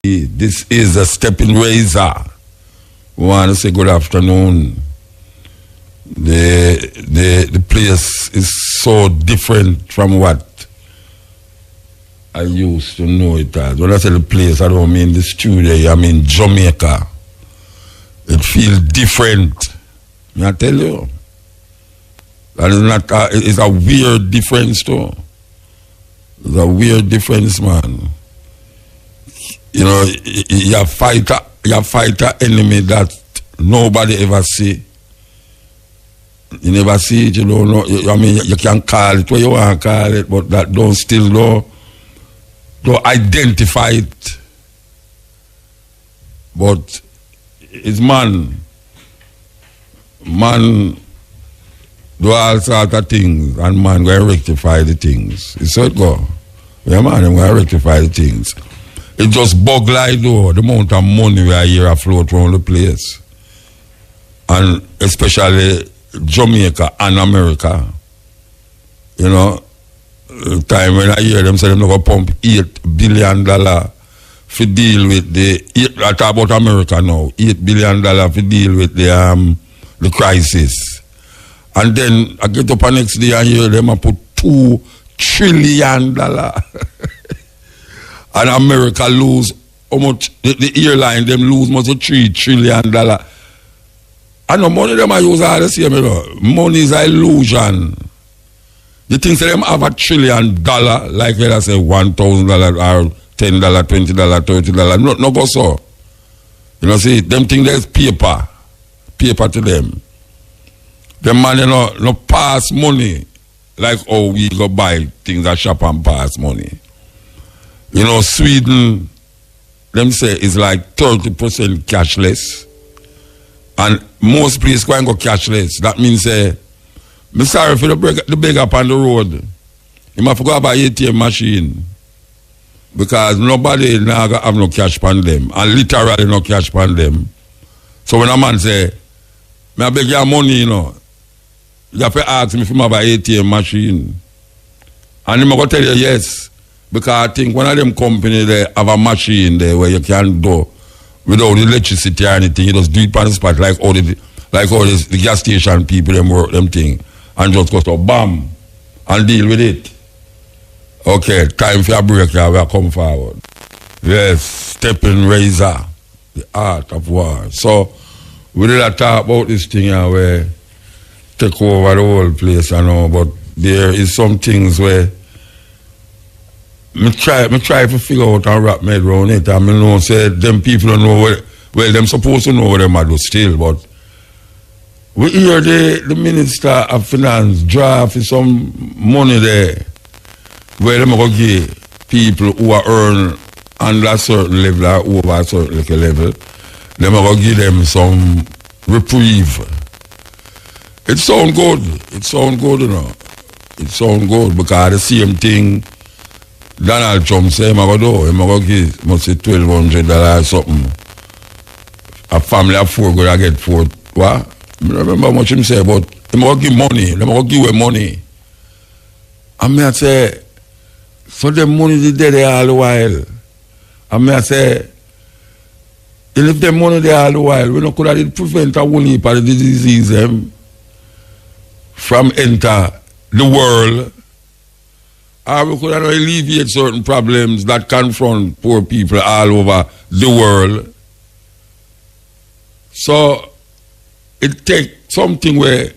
This is a stepping razor. We want to say good afternoon. The place is so different from what I used to know it as. When I say the place, I don't mean the studio, I mean Jamaica. It feels different. I tell you. And it's a weird difference too. It's a weird difference, man. You know, you fight an enemy that nobody ever see. You never see it, you don't know. I mean, you can call it what you want to call it, but that don't identify it. But it's man do all sorts of things, and man going to rectify the things. It's so it go. Yeah, man, I'm going to rectify the things. It just bug like though, the amount of money we are here afloat around the place. And especially Jamaica and America. You know, the time when I hear them say they're going to pump $8 billion to deal with I talk about America now, $8 billion to deal with the crisis. And then I get up the next day and hear them put $2 trillion. And America lose how much, the airline them lose much $3 trillion. And the money them I use all the same, you know. Money is an illusion. You think them have $1 trillion, like let us say $1,000 or $10, $20, $30. No go so. You know, see, them think there's paper to them. Them man, you know, no pass money like how we go buy things at shop and pass money. You know, Sweden, them say is like 30% cashless. And most places go and go cashless. That means, I'm sorry for the beg up on the road. You must go buy ATM machine. Because nobody now have no cash on them. And literally no cash on them. So when a man say, I beg your money, you know, you have to ask me if I buy ATM machine. And I'm going to tell you yes. Because I think one of them companies they have a machine there where you can do without electricity or anything. You just do it on the spot like all the gas station people them work them thing. And just go to bam and deal with it. Okay, time for a break now, we'll come forward. Yes, stepping razor, the art of war. So we did a talk about this thing here where take over the whole place, I know, but there is some things where me try to figure out and wrap my head around it. I mean, no, say them people don't know well, them supposed to know what them are do still, but we hear the Minister of Finance draft some money there where them going to give people who are earn under a certain level or over a certain level, them are going to give them some reprieve. It sound good. It sound good, you know. It sound good because the same thing Donald Trump say, I'm going to do. I'm going to give, must say $1,200 or something. A family of four going to get four. What? I don't remember how much him say, but I'm going to give money. I'm going to give away money. And I say, so the money is there all the while. And I say, if the money there all the while, we don't could have prevent a whole heap of the disease from enter the world. Or we could have alleviate certain problems that confront poor people all over the world. So it takes something where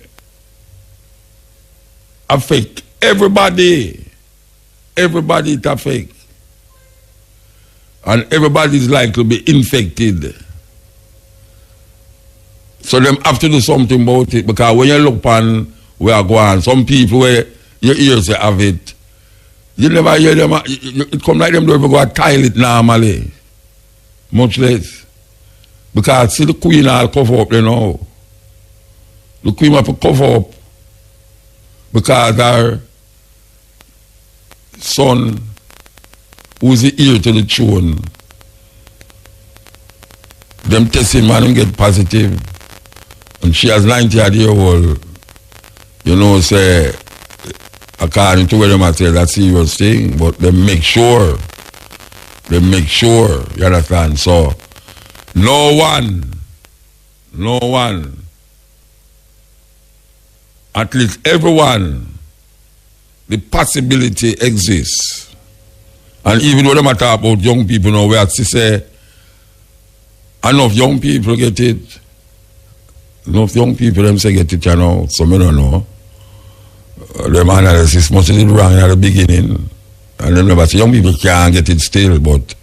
affect everybody. Everybody it affect. And everybody is like to be infected. So them have to do something about it, because when you look upon where I go on, some people where your ears have it, you never hear them, it come like them don't even go to toilet normally. Much less. Because see the queen all cover up, you know. The queen have to cover up because her son, who's the ear to the throne, them testing man and get positive. And she has 90-year-old, you know, say, according to what them say, that's a serious thing, but they make sure They make sure, you understand? So, no one, at least everyone, the possibility exists. And even though they talk about young people now, we have to say, enough young people get it. Enough young people them say get it, you know. Some don't know. Them analysis must have been wrong at the beginning. And then never say young people can't get it still, but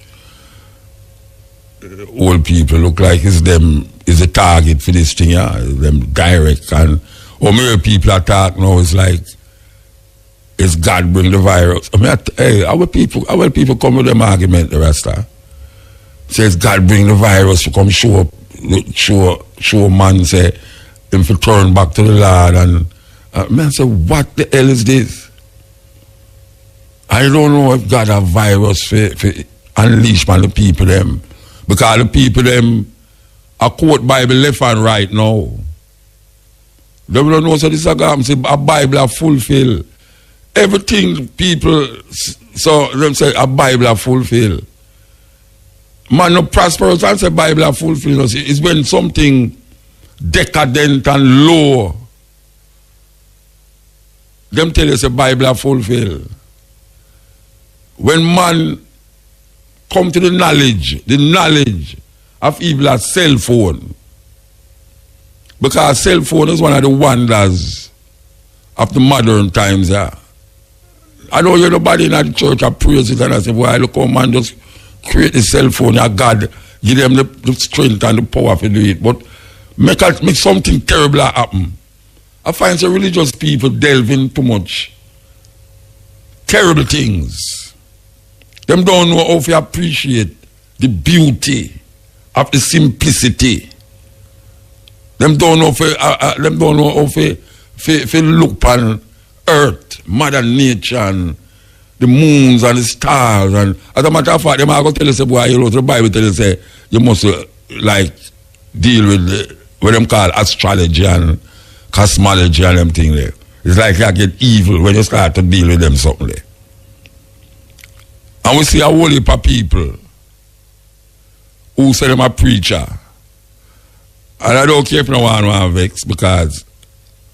old people look like it's them is the target for this thing, yeah. Them direct. And how many people attack now is like, it's God bring the virus. I mean, hey, our people come with them argument, the Rasta. Says God bring the virus to come show man, say, him to turn back to the Lord. And man say, what the hell is this? I don't know if God have virus for unleash on the people them. Because the people them are quote Bible left and right now. They don't know, so this is a Bible are fulfill. Everything people, so them say a Bible are fulfill. Man, no prosperous and say Bible are fulfill. It's when something decadent and low, them tell us a Bible are fulfill. When man come to the knowledge of evil as cell phone. Because cell phone is one of the wonders of the modern times. Yeah. I don't hear nobody in the church I praise it and I say, boy, look how man just create the cell phone and God give them the strength and the power to do it. But make something terrible happen. I find some religious people delving too much. Terrible things. Them don't know how to appreciate the beauty of the simplicity. Them don't know how to look upon earth, mother nature, and the moons and the stars. And as a matter of fact, them are going to tell us, boy, you know, the Bible tells us, you must like deal with what them call astrology and cosmology and them things there. It's like you get evil when you start to deal with them something there. And we see a whole heap of people who say them a preacher. And I don't care if no one want to vex because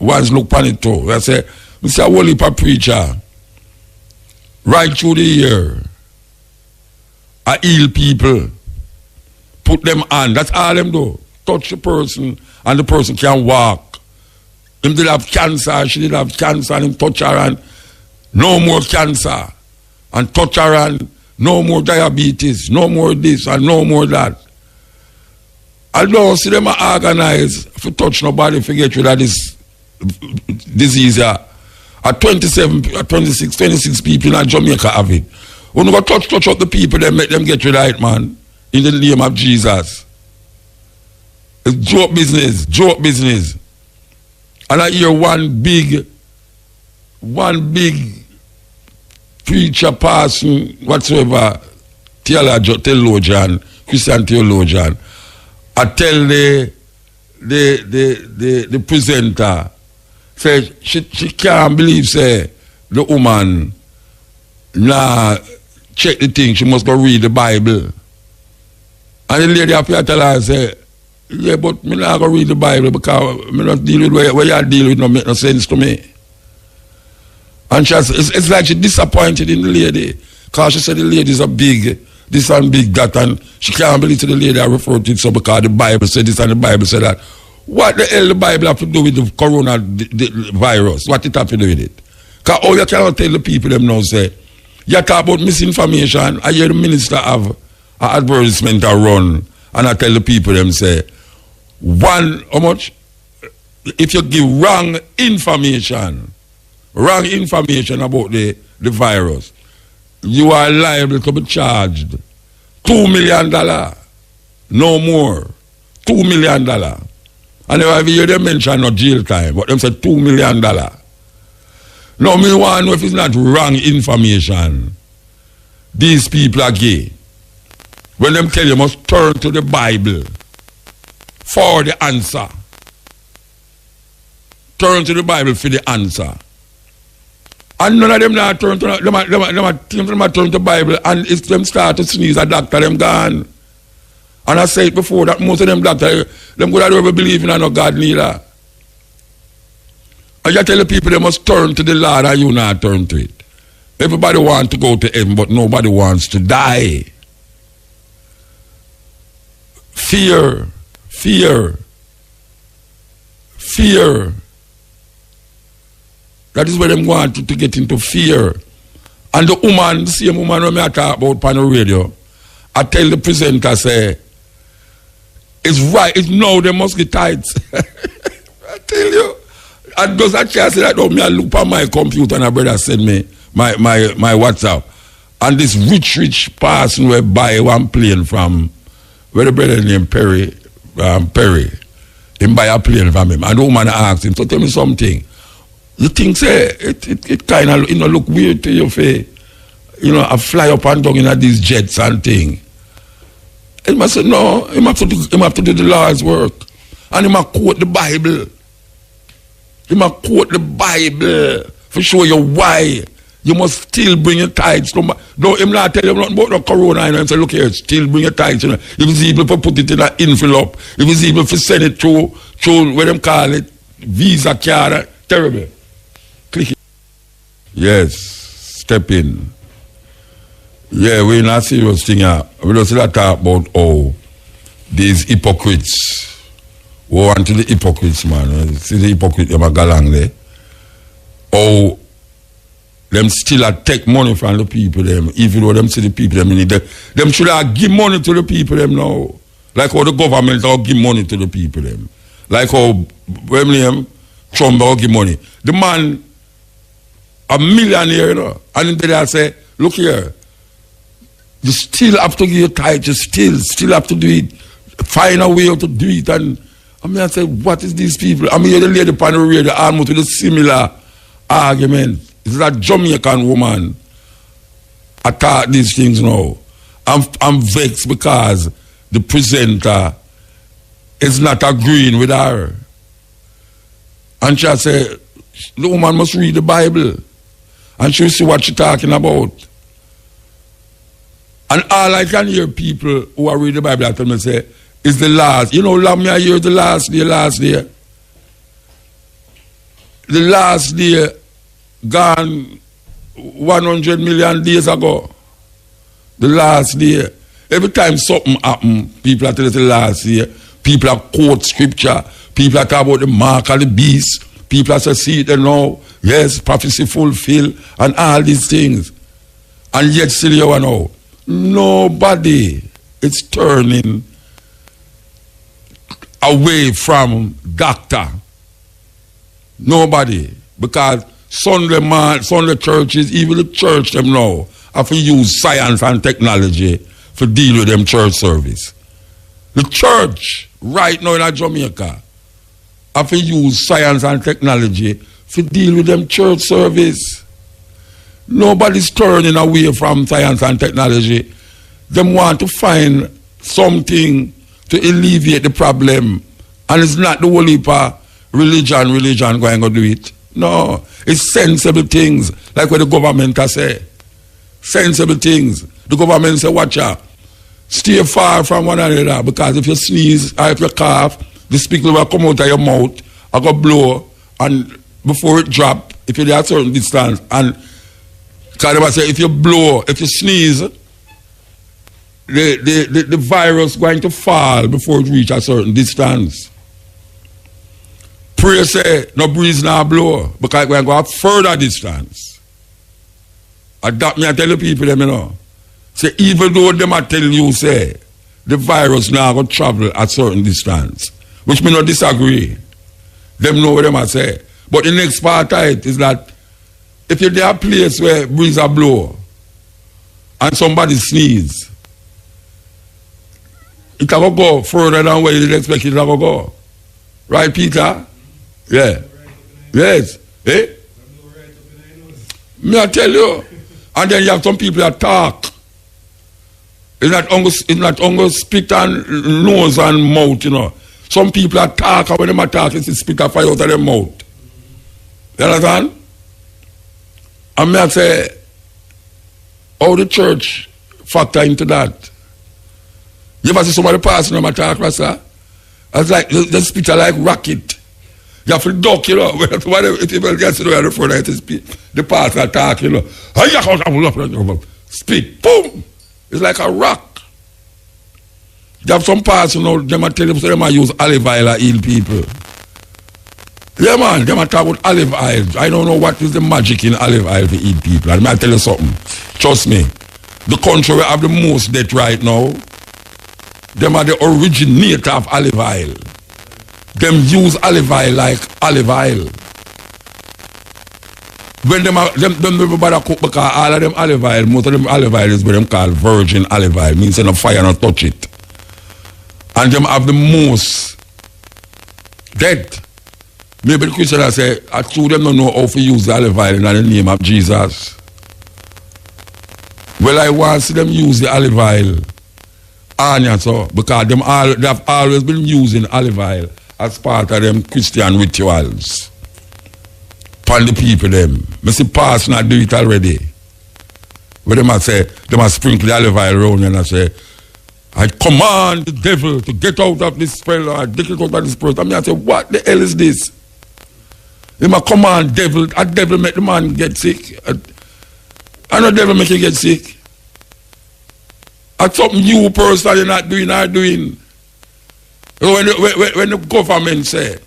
once look upon it too. I say, we see a whole heap of preacher right through the year. I heal people, put them on. That's all them do. Touch the person and the person can walk. Him did have cancer, she did have cancer, and him touch her and no more cancer. And touch her and no more diabetes, no more this and no more that. I don't see them organize for touch nobody, forget rid of this disease. At 26 people in Jamaica have it. When you go touch up the people, then make them get rid of it, man. In the name of Jesus. It's joke business. And I hear one big preacher, person, whatsoever, theologian, Christian theologian, I tell the presenter, say she can't believe, say, the woman nah check the thing, she must go read the Bible. And the lady up here tell her, say, yeah, but me not go read the Bible because me not deal with what you deal with, no make no sense to me. And it's like she disappointed in the lady. Because she said the lady is a big, this and big that, and she can't believe to the lady I referred to it so because the Bible said this and the Bible said that. What the hell the Bible have to do with the corona the virus? What it have to do with it? Because all you cannot tell the people them now say, you talk about misinformation, I hear the minister have an advertisement I run, and I tell the people them say, how much? If you give wrong information about the virus, you are liable to be charged $2 million. No more. $2 million. And if you hear them mention no jail time, but them say $2 million. Now, me want to know if it's not wrong information. These people are gay. When them tell you must turn to the Bible for the answer. Turn to the Bible for the answer. And none of them now turn to them turn to Bible, and if them start to sneeze, a doctor them gone. And I said before that most of them doctors, them could have ever believe in no God neither. And you tell the people they must turn to the Lord and you not turn to it. Everybody wants to go to heaven, but nobody wants to die. Fear. That is where them want to get into fear. And the woman, the same woman who I talk about on the radio, I tell the presenter, say, it's right, it's now they must get tithes. I tell you. And because I say that, I look at my computer and my brother send me my WhatsApp. And this rich person will buy one plane from, where the brother named Perry, he buy a plane from him. And the woman asked him, so tell me something. You think, say, it kind of look weird to your face? I fly up and down in these jets and thing. He must say, no, he have to do the Lord's work. And he must quote the Bible. He must quote the Bible for show you why you must still bring your tithes. Don't him not tell you nothing about the corona and say, look here, still bring your tithes. If it's able to put it in an envelope, if it's able to send it through what them call it, Visa card, terrible. Click it. Yes, step in. Yeah, we're in a serious thing here. We just talk about these hypocrites. Woe unto the hypocrites, man. See the hypocrite, them a galang there. Oh, them still take money from the people, them. Even though them see the people, them need them should have give money to the people, them now. Like how the government will give money to the people, them. Like how Trump will give money. The man, a millionaire, and then they say, look here, you still have to give your tithe, you still have to do it. Find a way to do it. And I say, what is these people? The lady upon the radio almost with a similar argument. It's that Jamaican woman attack these things now. I'm vexed because the presenter is not agreeing with her. And she said, the woman must read the Bible. And she'll see what she's talking about. And all I can hear people who are reading the Bible tell me say, it's the last. Me I hear the last day. The last day gone 100 million days ago. The last day. Every time something happen, people are telling the last year. People are quote scripture. People are talking about the mark of the beast. People are saying, see it now. Yes, prophecy fulfilled. And all these things. And yet still you know. Nobody is turning away from doctor. Nobody. Because Sunday churches, even the church them now, have to use science and technology to deal with them church service. The church right now in Jamaica have to use science and technology to deal with them church service. Nobody's turning away from science and technology. They want to find something to alleviate the problem. And it's not the whole heap of religion going to do it. No, it's sensible things, like what the government has said. Sensible things. The government say, watch out. Stay far from one another, because if you sneeze or if you cough, the speaker will come out of your mouth, I go blow, and before it drop, if you're at a certain distance, and because they say if you blow, if you sneeze, the virus going to fall before it reach a certain distance. Pray say, no breeze now blow, because we're going to go a further distance. And that me I tell the people them, say even though them I tell you, say, the virus now going to travel a certain distance, which me not disagree. Them know what them I say. But the next part of it is that if you're there a place where breeze are blow and somebody sneeze, it will go further than where you expect it to go. Right, Peter? Yeah. Yes. Eh? Me I tell you. And then you have some people that talk. It's not only spit and nose and mouth, Some people that talk, and when they talk, it's spit a fire out of their mouth. You understand? And me I say, how the church factor into that? You ever see somebody passing on my talk, sir? It's like, the speech are like rocket. You have to duck, you know. Whatever people get to know the front, it is the pastor talk, you know. Speak, boom! It's like a rock. You have some pastors, you know, them tell them, so they might use olive oil to heal people. Yeah, man, they might talk about olive oil. I don't know what is the magic in olive oil to eat people. And I tell you something. Trust me. The country we have the most debt right now, them are the originator of olive oil. Them use olive oil like olive oil. When them everybody cook, because all of them olive oil, most of them olive oil is what them call virgin olive oil. Means no fire, not touch it. And them have the most debt. Maybe the Christian say, I told them don't know how to use the olive oil in the name of Jesus. Well, I want to see them use the olive oil. So, because they have always been using olive oil as part of them Christian rituals. For the people them. I see past not do it already. Where they must say, they must sprinkle the olive oil around and I say, I command the devil to get out of this spell, or get out of this person. I say, what the hell is this? They must command devil, a devil make the man get sick. And the devil make you get sick. That's something you personally not doing or doing. When the government say,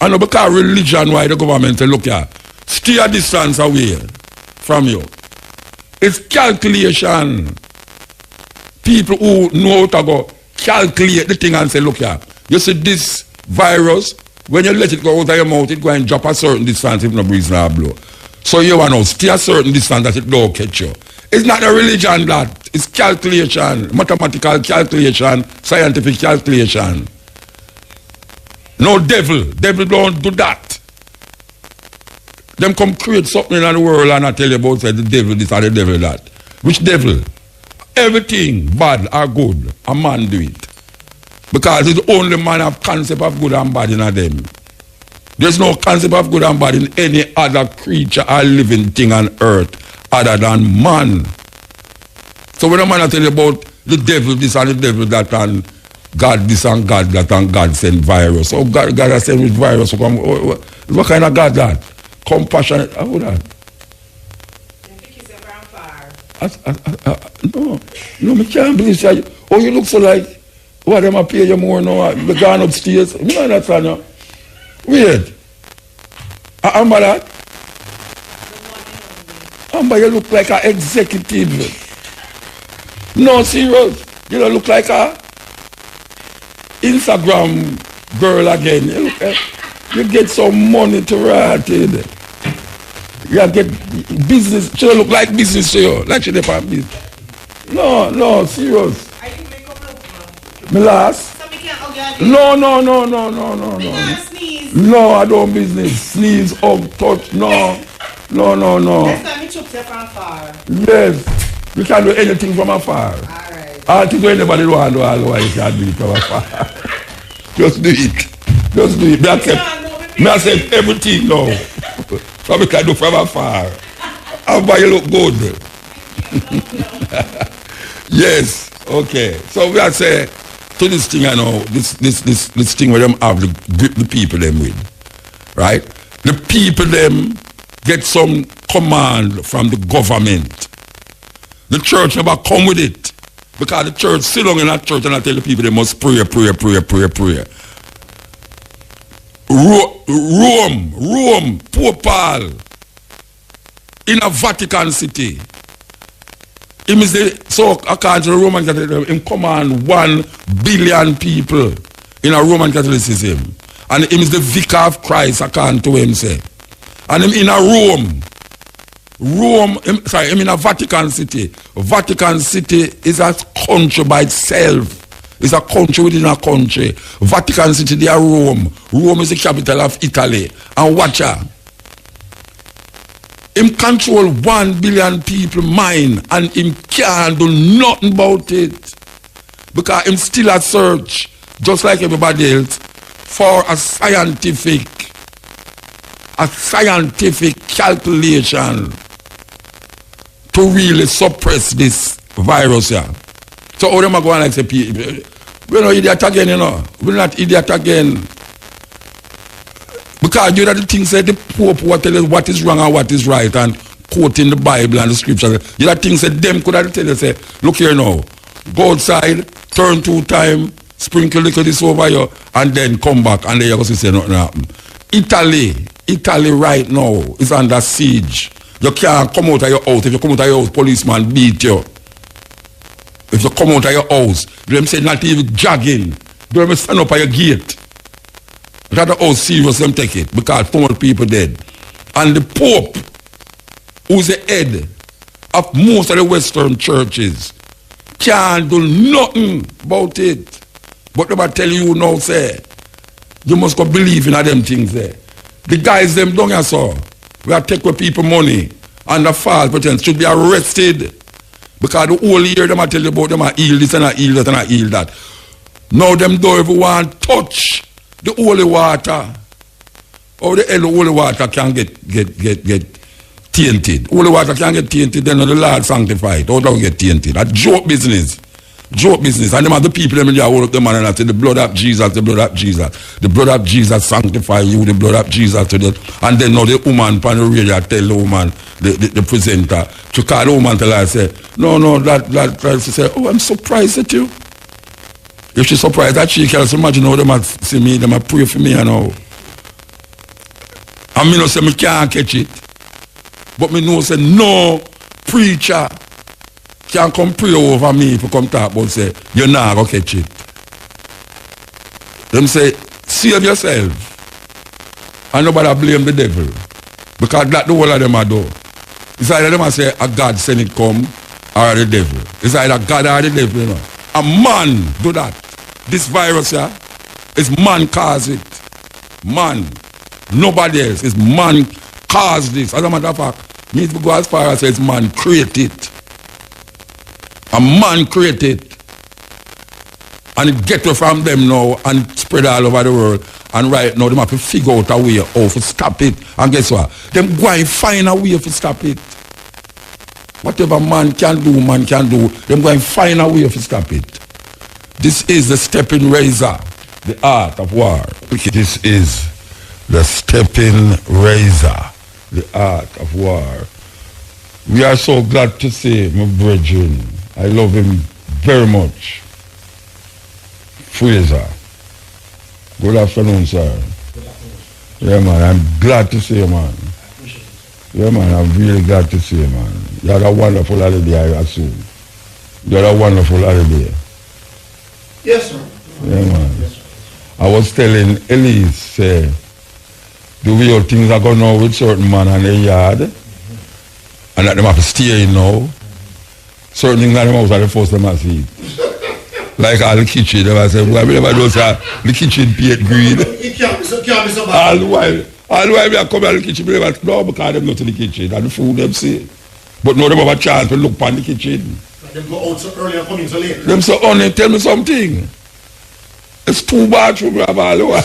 I know because religion, why the government say, look here, stay a distance away from you. It's calculation. People who know how to go calculate the thing and say, look here, you see this virus, when you let it go out of your mouth, it go and drop a certain distance if no breeze not blow. So you want to stay a certain distance that it don't catch you. It's not a religion that. It's calculation, mathematical calculation, scientific calculation. No devil. Devil don't do that. Them come create something in the world and I tell you about say the devil this or the devil that. Which devil? Everything bad or good, a man do it. Because it's the only man have concept of good and bad in them. There's no concept of good and bad in any other creature or living thing on earth other than man. So when a man tell you about the devil this and the devil that and God this and God that and God send virus. Oh, God has sent with virus. What kind of God that? Compassionate. How that? No, I can't believe that. Oh, you look so like, what them I pay you more now? The gone upstairs. You know that, son. Weird. Amber that? Amber, you look like an executive. No, serious. You don't look like a Instagram girl again. You look like, you get some money to write in. You get business. She don't look like business to you. Like she did for business. No, serious. I think make up look, Me last? so me can't hug No. Me can't sneeze. No, I don't business. Sneeze, hug, touch. No. That's why me choke you from far. Yes. You can't do anything from afar. Alright. I think anybody want to do all the way you can't do it from afar. Just do it. Me accept everything now. So we can do from afar. How you look good? Yes. Okay. So we are say to this thing, I know, this thing where them have to grip the people them with. Right? The people them get some command from the government. The church never come with it. Because the church sit down in that church and I tell the people they must pray. Rome, Pope Paul, in a Vatican City. Him is the, so according to the Roman Catholicism, him command 1 billion people in a Roman Catholicism. And him is the vicar of Christ, according to him say. And him in a him in a Vatican City. Vatican City is a country by itself. It's a country within a country. Vatican City, they are Rome. Rome is the capital of Italy. And watch out. Him control 1 billion people mind and him can't do nothing about it. Because him still at search, just like everybody else, for a scientific calculation to really suppress this virus here. So how them are going like say, we're not idiot again, you know. We're not idiot again. Because you know the things that the Pope will tell us what is wrong and what is right and quoting the Bible and the scripture. You know things that them could have tell you, say, look here now, go outside, turn 2 times, sprinkle little this over you, and then come back and then you're going to say nothing happen. Italy right now is under siege. You can't come out of your house. If you come out of your house, policeman beat you. If you come out of your house, them say not even jogging. Don't even stand up at your gate. That's how serious them take it, because 400 people dead. And the Pope, who's the head of most of the Western churches, can't do nothing about it. But they tell you now, say, you must go believe in them things there. The guys them down here, so we are taking people money under false pretense should be arrested. Because the whole year them I tell you about them are heal this and I heal that and I heal that. Now them don't even want to touch the holy water. How the hell the holy water can get tainted? Holy water can get tainted, then the Lord sanctified. How don't get tainted? That's joke business. Joke business. And them are the people them in there hold up them and I say the blood of Jesus, the blood of Jesus. The blood of Jesus sanctify you, the blood of Jesus to the, and then now the woman pan the radio tell the woman, the presenter, to call the woman tell her say, no, that she say, oh, I'm surprised at you. If she's surprised that she can imagine how they might see me, they might pray for me and all. And me know say me can't catch it. But me know say no preacher can come pray over me if you come talk about say you're not gonna catch it. Them say, save yourself. And nobody blame the devil. Because that's the whole of them are do. It's either them say a God send it come or the devil. It's either God or the devil, you know. A man do that. This virus here is man cause it. Man. Nobody else. It's man cause this. As a matter of fact, me to go as far as says man create it. A man create it. And it get from them now and spread all over the world. And right now, they have to figure out a way how to stop it. And guess what? Them go and find a way to stop it. Whatever man can do, them go and find a way to stop it. This is the stepping razor, the art of war. This is the stepping razor, the art of war. We are so glad to see my brethren. I love him very much. Fraser. Good afternoon, sir. Good afternoon. Yeah, man, I'm glad to see you, man. Yeah, man, I'm really glad to see you, man. You had a wonderful holiday, I assume. You had a wonderful holiday. Yes, sir. Yeah, man. Yes, sir. I was telling Elise, the way things are going on with certain man in the yard, and that them have to stay in now. Certain things that them house are the first them I see. Like all the kitchen, they say, well, we never know the kitchen paint green. It can't be so bad. All the while we are coming out of the kitchen, we never know because them not in the kitchen and the food them see. But now them have a chance to look upon the kitchen. Them go out so early and come in so late. Them so honey, tell me something. It's 2 bathrooms we have all the while.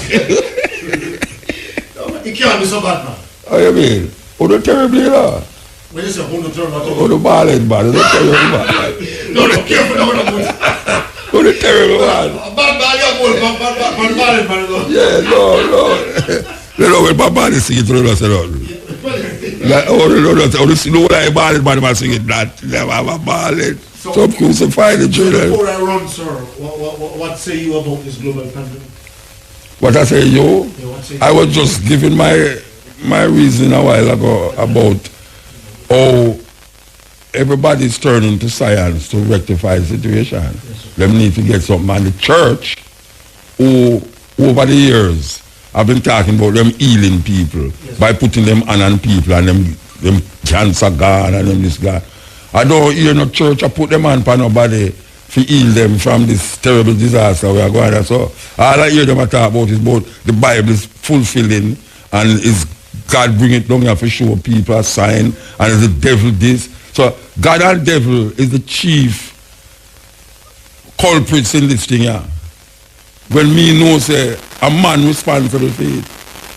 It can't be so bad, man. How you mean? Oh, the terribly, you know? When you say, who don't turn out? Oh, the ballad, man. Don't tell you bad. No, careful, no. Oh, the terrible man. Bad, man. Yeah, no. You know, when my body sing it, you know, say, like, no, like ballad, man, sing it, that. Never have a ballad. Some crucify the children. Before I run, sir, what say you about this global pandemic? What I say, yo? Yeah, what say you? I was just giving my reason a while ago about how everybody's turning to science to rectify the situation. Yes, Them need to get something. And the church, who over the years have been talking about them healing people by putting them on people and them cancer gone and them this gone. I don't hear no church I put them on for nobody to heal them from this terrible disaster we are going on. So all I hear them talk about is about the Bible is fulfilling and is God bring it down here to show people a sign and is the devil this. So God and devil is the chief culprits in this thing here. When me know say a man responsible for it.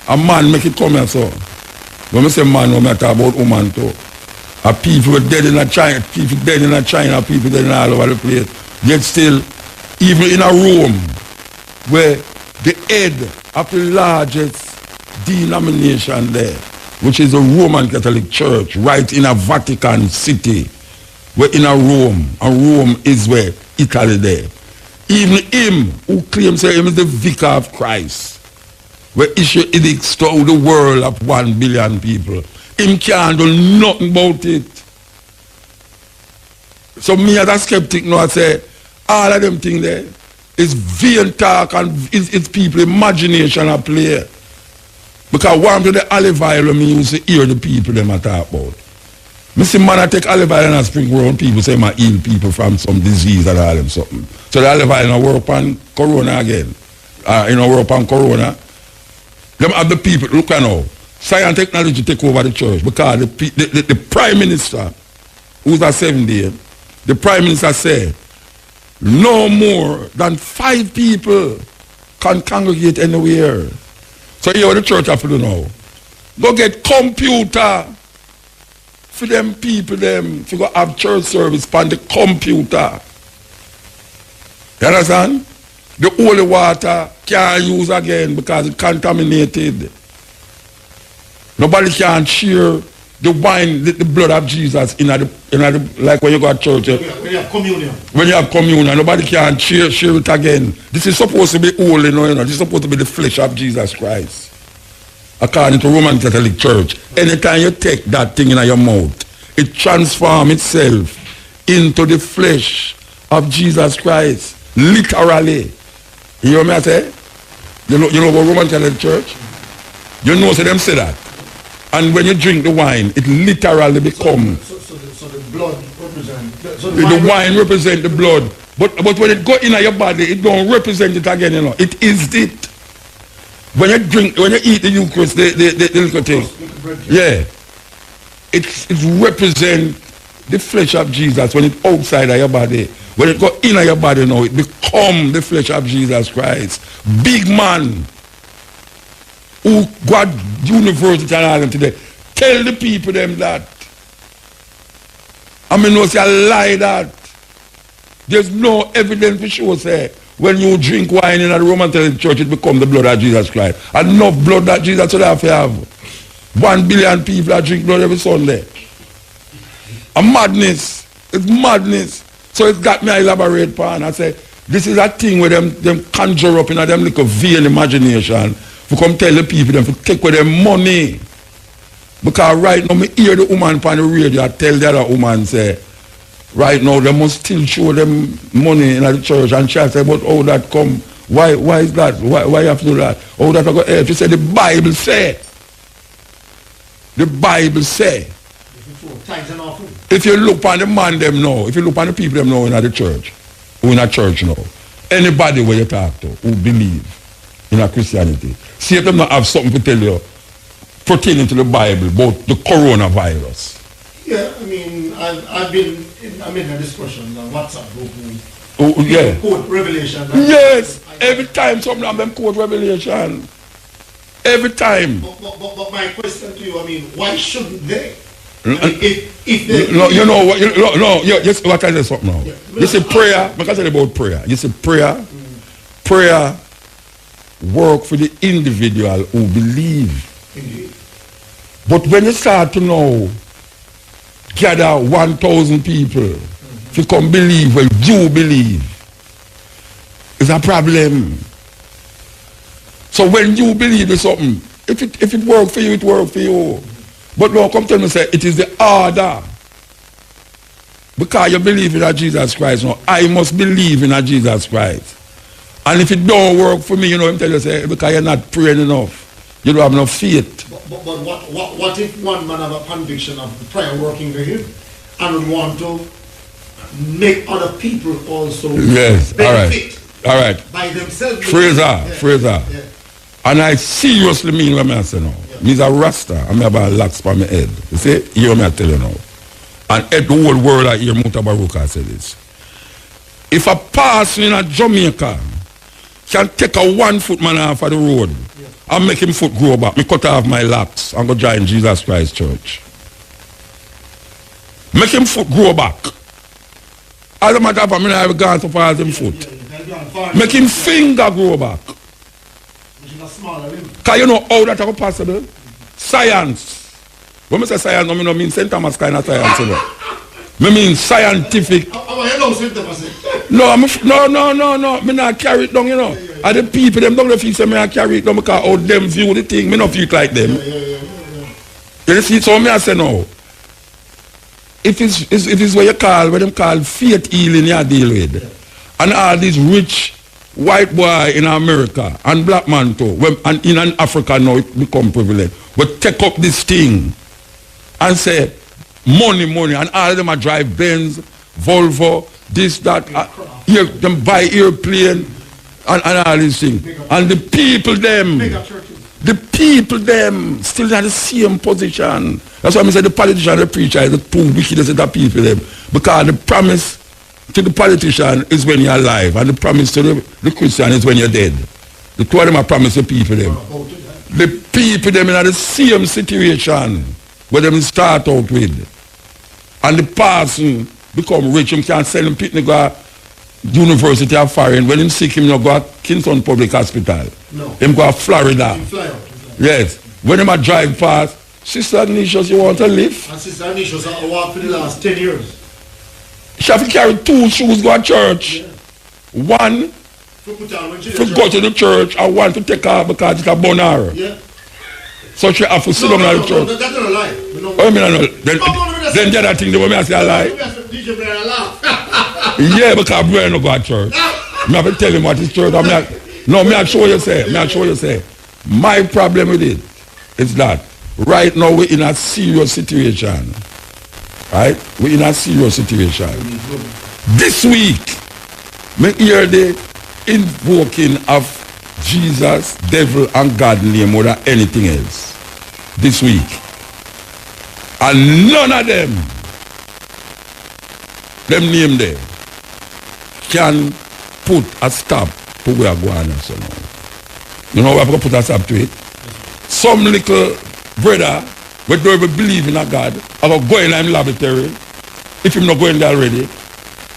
A man make it come here so. When I say man, I talk about woman too. People were dead in China, people dead in China, people dead in all over the place. Yet still, even in a Rome, where the head of the largest denomination there, which is the Roman Catholic Church, right in a Vatican City, where in a Rome, and Rome is where Italy there. Even him, who claims him is the vicar of Christ, where issue edicts to the world of 1 billion people, him can't do nothing about it. So me as a skeptic now I say, all of them things there is vain talk and it's people imagination at play. Because one to the olive oil me used to hear the people them I talk about. Me see man I take olive oil and sprinkle around people say I heal people from some disease and all them something. So the olive oil now work on corona again. Work on corona. Them have the people, look now, science and technology take over the church because the prime minister, who's a 7-day, the prime minister said, no more than 5 people can congregate anywhere. So here what the church have to do now. Go get computer for them people them to go have church service on the computer. You understand? The holy water can't use again because it's contaminated. Nobody can share the wine, the blood of Jesus in the like when you go to church. When you have communion. When you have communion, nobody can share it again. This is supposed to be holy, This is supposed to be the flesh of Jesus Christ. According to Roman Catholic Church, anytime you take that thing in your mouth, it transforms itself into the flesh of Jesus Christ. Literally. You hear me I say? You know about Roman Catholic Church? You know so them say that. And when you drink the wine, it literally becomes. So the blood represents. The wine represents the blood. But when it go in your body, it don't represent it again, It is it. When you eat the Eucharist, the little thing. Yeah. It represents the flesh of Jesus when it's outside of your body. When it go in your body now, it become the flesh of Jesus Christ. Big man who got university and all them today. Tell the people them that. I mean, no say a lie that. There's no evidence for sure say when you drink wine in the Roman Catholic Church, it becomes the blood of Jesus Christ. Enough blood that Jesus should have to have. 1 billion people that drink blood every Sunday. A madness. It's madness. So it got me to elaborate upon. I say, this is a thing where them conjure up in them little vain imagination. To come tell the people them to take away their money. Because right now, me hear the woman on the radio, I tell the other woman, say, right now, they must still show them money in the church. And she say, but how that come? Why is that? Why you have to do that? How that I go help? She said, the Bible say. The Bible say. If you look on the man them now, if you look on the people them now in the church, who in a church now, anybody where you talk to who believe in a Christianity, see if them not have something to tell you pertaining to the Bible about the coronavirus. Yeah, I mean, I've been in a discussion on WhatsApp group. Oh, yeah. Quote Revelation. Yes, every time some of them quote Revelation. Every time. But my question to you, I mean, why shouldn't they? I mean, if they... No, you know what? Yes, what I say something now. Yeah. You see prayer, because I say about prayer. You see prayer, prayer work for the individual who believe. Indeed. But when you start to know, gather 1,000 people to come believe when you believe, it's a problem. So when you believe in something, if it works for you, it works for you. But now come tell me, say, it is the order. Because you believe in a Jesus Christ now, I must believe in a Jesus Christ. And if it don't work for me, I'm telling you, say, because you're not praying enough. You don't have enough faith. But what if one man have a conviction of the prayer working for him and want to make other people also benefit all right. by themselves? Fraser. Yeah. And I seriously mean what I say now. Me's a Rasta, and I have a locks on my head. You see? Hear me I tell you now. And the whole world I hear Mutabaruka say this. If a person in a Jamaica can take a 1 foot man off of the road and make him foot grow back, me cut off my locks and go join Jesus Christ Church. Make him foot grow back. As a matter of fact, I have gone so far as him foot. Make him finger grow back. Because you know how that is possible? Science. When I say science, I don't mean St. Thomas kind of science. You know. I mean scientific. No, I'm not carry it down, you know. And the people, them don't feel say I carry it down because how them view the thing, I don't feel it like them. You see, so I say no. If it's what you call, what them call faith healing you deal with. And all these rich white boy in America and black man too, and in Africa now it become privileged. But take up this thing and say, money, and all of them are drive Benz, Volvo, this, that, them buy airplane and all these things. And the people them still in the same position. That's why I say the politician and the preacher is the two wickedest of the people them. Because the promise to the politician is when you're alive, and the promise to the Christian is when you're dead. The two of them are promised the people them. The people them in the same situation where them start out with. And the person become rich, him can sell him picnic go University of Foreign. When him sick, him not go to Kingston Public Hospital. No. Him go to Florida. Yes. When him a drive past, Sister Anisha, you want to live? And Sister Anisha has walked for the last 10 years. She have to carry 2 shoes go to church. Yeah. One for go to the church and one to take her because it's a bonar. Yeah. So she have to sit down at the church. That's not a lie. Oh, I mean, then the other thing, the way I say a lie. Yeah, because brother no go to church. I have to tell him what is church. I show you say. My problem with it is that right now we're in a serious situation. Right? We're in a serious situation. This week, me hear the invoking of Jesus, devil, and God name more than anything else. This week. And none of them name there, can put a stop to where we are going so now. You know, we have to put a stop to it. Some little brother, we don't even believe in a God, are go in the laboratory. If he's not going there already,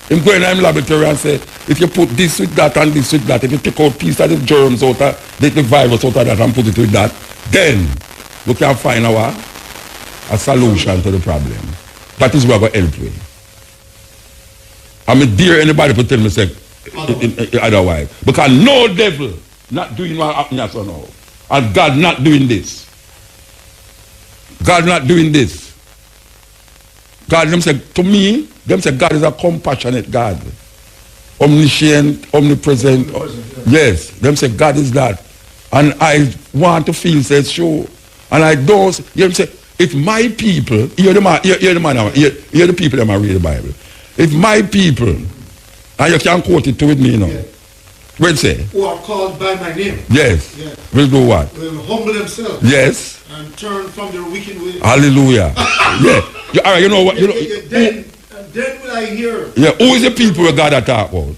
him go in the laboratory and say, if you put this with that and this with that, if you take out piece of the germs out of the virus out of that and put it with that, then we can find a solution to the problem. That is what we're going to help with. I mean, dare anybody to tell me say otherwise. Because no devil not doing what happened so now. And God not doing this. God not doing this. God, them say, to me, them say God is a compassionate God. Omniscient, omnipresent. Yes, them say God is that. And I want to feel says sure. And I don't, you know, say, if my people, hear the people that read the Bible. If my people, and you can quote it to with me now. Yeah. What say? Who are called by my name. Yes. Yeah. Will do what? Will humble themselves. Yes. And turn from their wicked ways. Hallelujah. Yeah. All right, you know what? Then will I hear. Yeah. Who is the people God that talk about?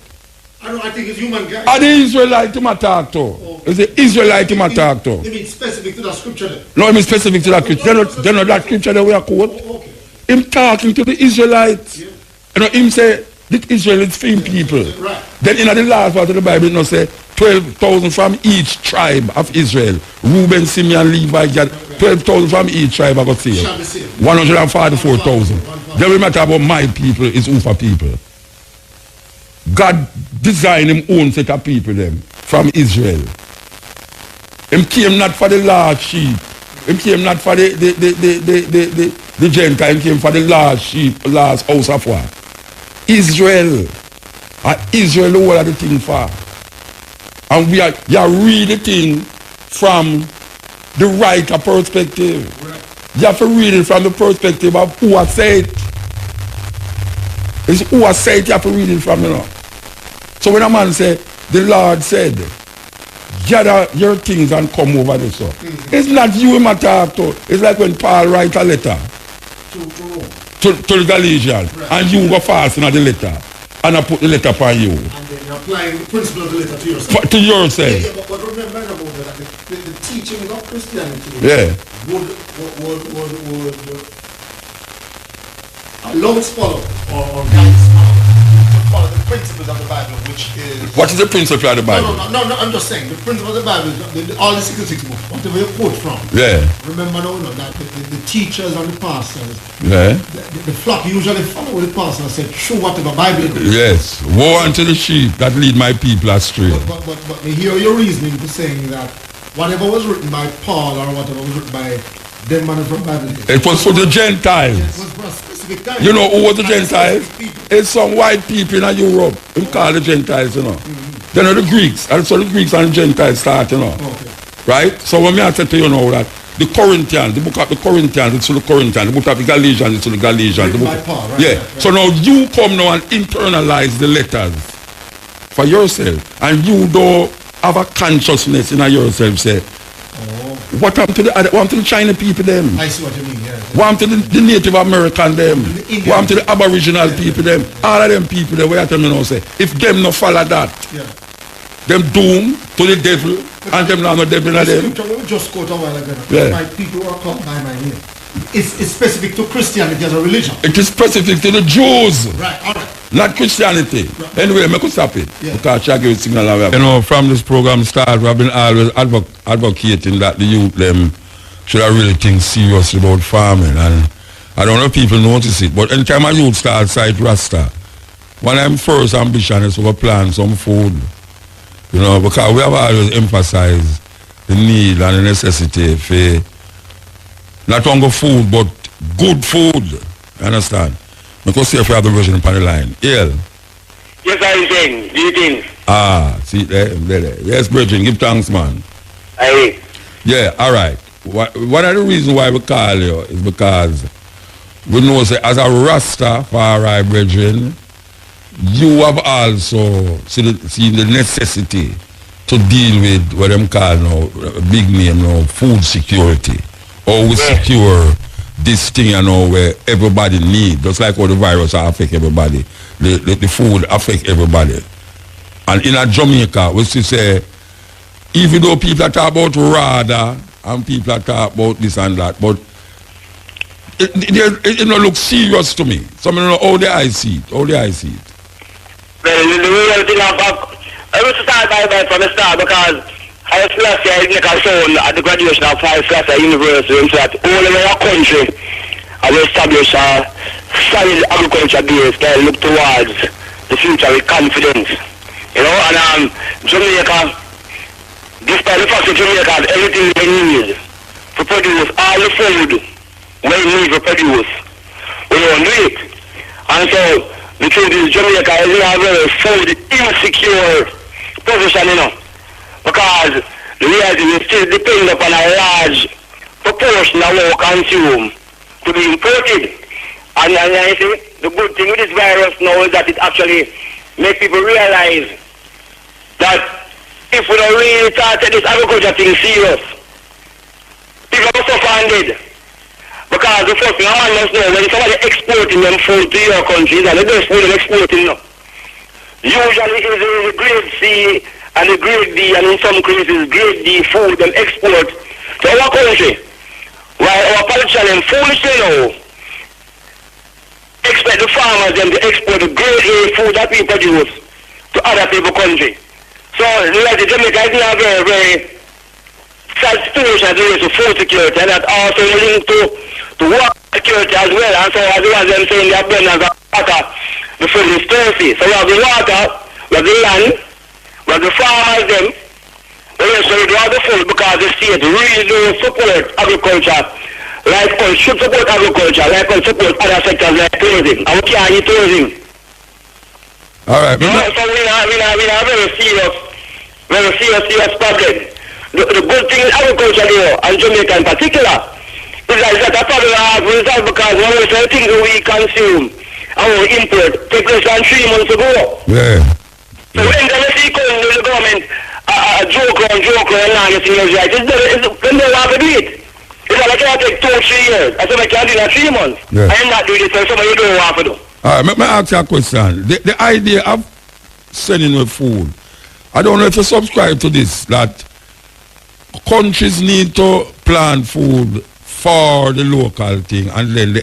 I think it's human guys. Are the Israelites him talk to? Okay. Is the Israelite him talk to? You mean specific to that scripture then? No, I mean specific to that scripture. They know that scripture that we are quote. Okay. Him talking to the Israelites. Yeah. You know, him say, the Israelites film people. Right. Then in the last part of the Bible, you say 12,000 from each tribe of Israel. Reuben, Simeon, Levi, Gad, 12,000 from each tribe I got saved. 144,000. Then we matter about my people is who for people. God designed him own set of people them from Israel. Him came not for the last sheep. Him came not for the Gentile. Him came for the last sheep, last house of war. Israel. Israel the whole of the thing for. And you read the thing from the right perspective. Right. You have to read it from the perspective of who has said it. It's who has said it, you have to read it from, you know. So when a man say, the Lord said, gather your things and come over this. So. It's not you him talk to. It's like when Paul write a letter to the Galatians, right. And you go fast in the letter. And I put the letter upon you. And then you're applying the principle of the letter to yourself. To yourself. Yeah, but remember about that, the teaching of Christianity yeah. would allows follow or guides to follow the principles of the Bible, which is... What is the principle of the Bible? No, I'm just saying, the principle of the Bible, all the 66 books, whatever you quote from. Yeah. Remember now, that the teachers and the pastors, Yeah. the flock usually follow the pastor and say, show whatever Bible it is. Yes. Woe unto the sheep that lead my people astray. But me hear your reasoning for saying that whatever was written by Paul or whatever was written by them man from Bible. It was for the Gentiles. It was for a specific time. You know who was the Gentiles? It's some white people in Europe. We call the Gentiles, you know. Then are the Greeks. And so the Greeks and the Gentiles start, you know. Okay. Right? So when I say to you know that the Corinthians, the book of the Corinthians, it's to the Corinthians, the book of the Galatians, it's to the Galatians. The book By Paul, right? yeah. Right. So now you come now and internalize the letters for yourself. And you don't have a consciousness in yourself, say, what happened to the other, what happened to the China people them? I see what you mean, yeah. What happened to the Native American them? The Indian. What happened to the Aboriginal people them? All of them people there, where I tell me now say, if them no follow that, Yeah. them doomed to the devil, and them not no devil in The them. scripture we just quote a while ago. Yeah. My people who are called by my name. It's specific to Christianity as a religion. It is specific to the Jews, Right, all right. not Christianity. Anyway, make us stop it. Yeah. Because I give it signal away. You know, from this program start, we have been always advocating that the youth them should have really think seriously about farming. And I don't know if people notice it, but anytime a youth starts site Rasta, one of them first ambition is to plant some food. You know, because we have always emphasized the need and the necessity for not only food, but good food. You understand? Because see if we have the version on the line. Yeah. Yes, I think. Do you think? Ah, see there. Yes, Bridget, give thanks, man. Aye. Yeah, all right. One of the reasons why we call you is because we know say, as a Rastafari brethren, you have also seen the necessity to deal with what them call now, big name now, food security. Or we secure this thing, you know, where everybody need, just like how the virus affect everybody. The food affect everybody. And in a Jamaica, we still say, even though people talk about RADA and people talk about this and that, but it don't look serious to me. So I don't know how I see it. Well, the real thing I will start by from the start because I was last year I make a sound at the graduation of Five Flasher University so that all over our country I will establish a solid agriculture base that look towards the future with confidence. You know, and Jamaica, despite the fact that Jamaica has everything they need to produce all the food we need to produce, we don't do it. And so the truth is Jamaica is in a very food insecure position, you know. Because the reality is still depend upon a large proportion of what we consume to be imported. And I think the good thing with this virus now is that it actually makes people realize that if we don't really start this agriculture thing serious, people are suffering. Because the first thing a man must know, when somebody exporting them food to your country, that the best food they're exporting now. Usually it's the grade C and the grade D, and in some cases grade D food them export to our country. While our politicians foolishly now expect the farmers them to export the grade A food that we produce to other people's country. So like the Jamaica is a very, very sad situation as it relates to food security, and that also linked to water security as well. And so as well as them saying the abundance of water, the food is thirsty. So we have the water, we have the land, we have the farmers them, but also we do have the food because the state really do support agriculture. Like us should support agriculture, like us support other sectors like tourism. And we can't eat tourism. All right. So we have a very serious problem. The good thing in agriculture here, and Jamaica in particular, is that a problem I have resolved because one of the things we consume and we import take less than 3 months ago. Yeah. So when they see the government joke and nonsense is right, then they want to do it. It's like it take 2 or 3 years. I said I can't do it in 3 months. Yeah. I am not doing it, so somebody don't want to do. All right, let me ask you a question. The idea of sending with food, I don't know if you subscribe to this, that countries need to plant food for the local thing and then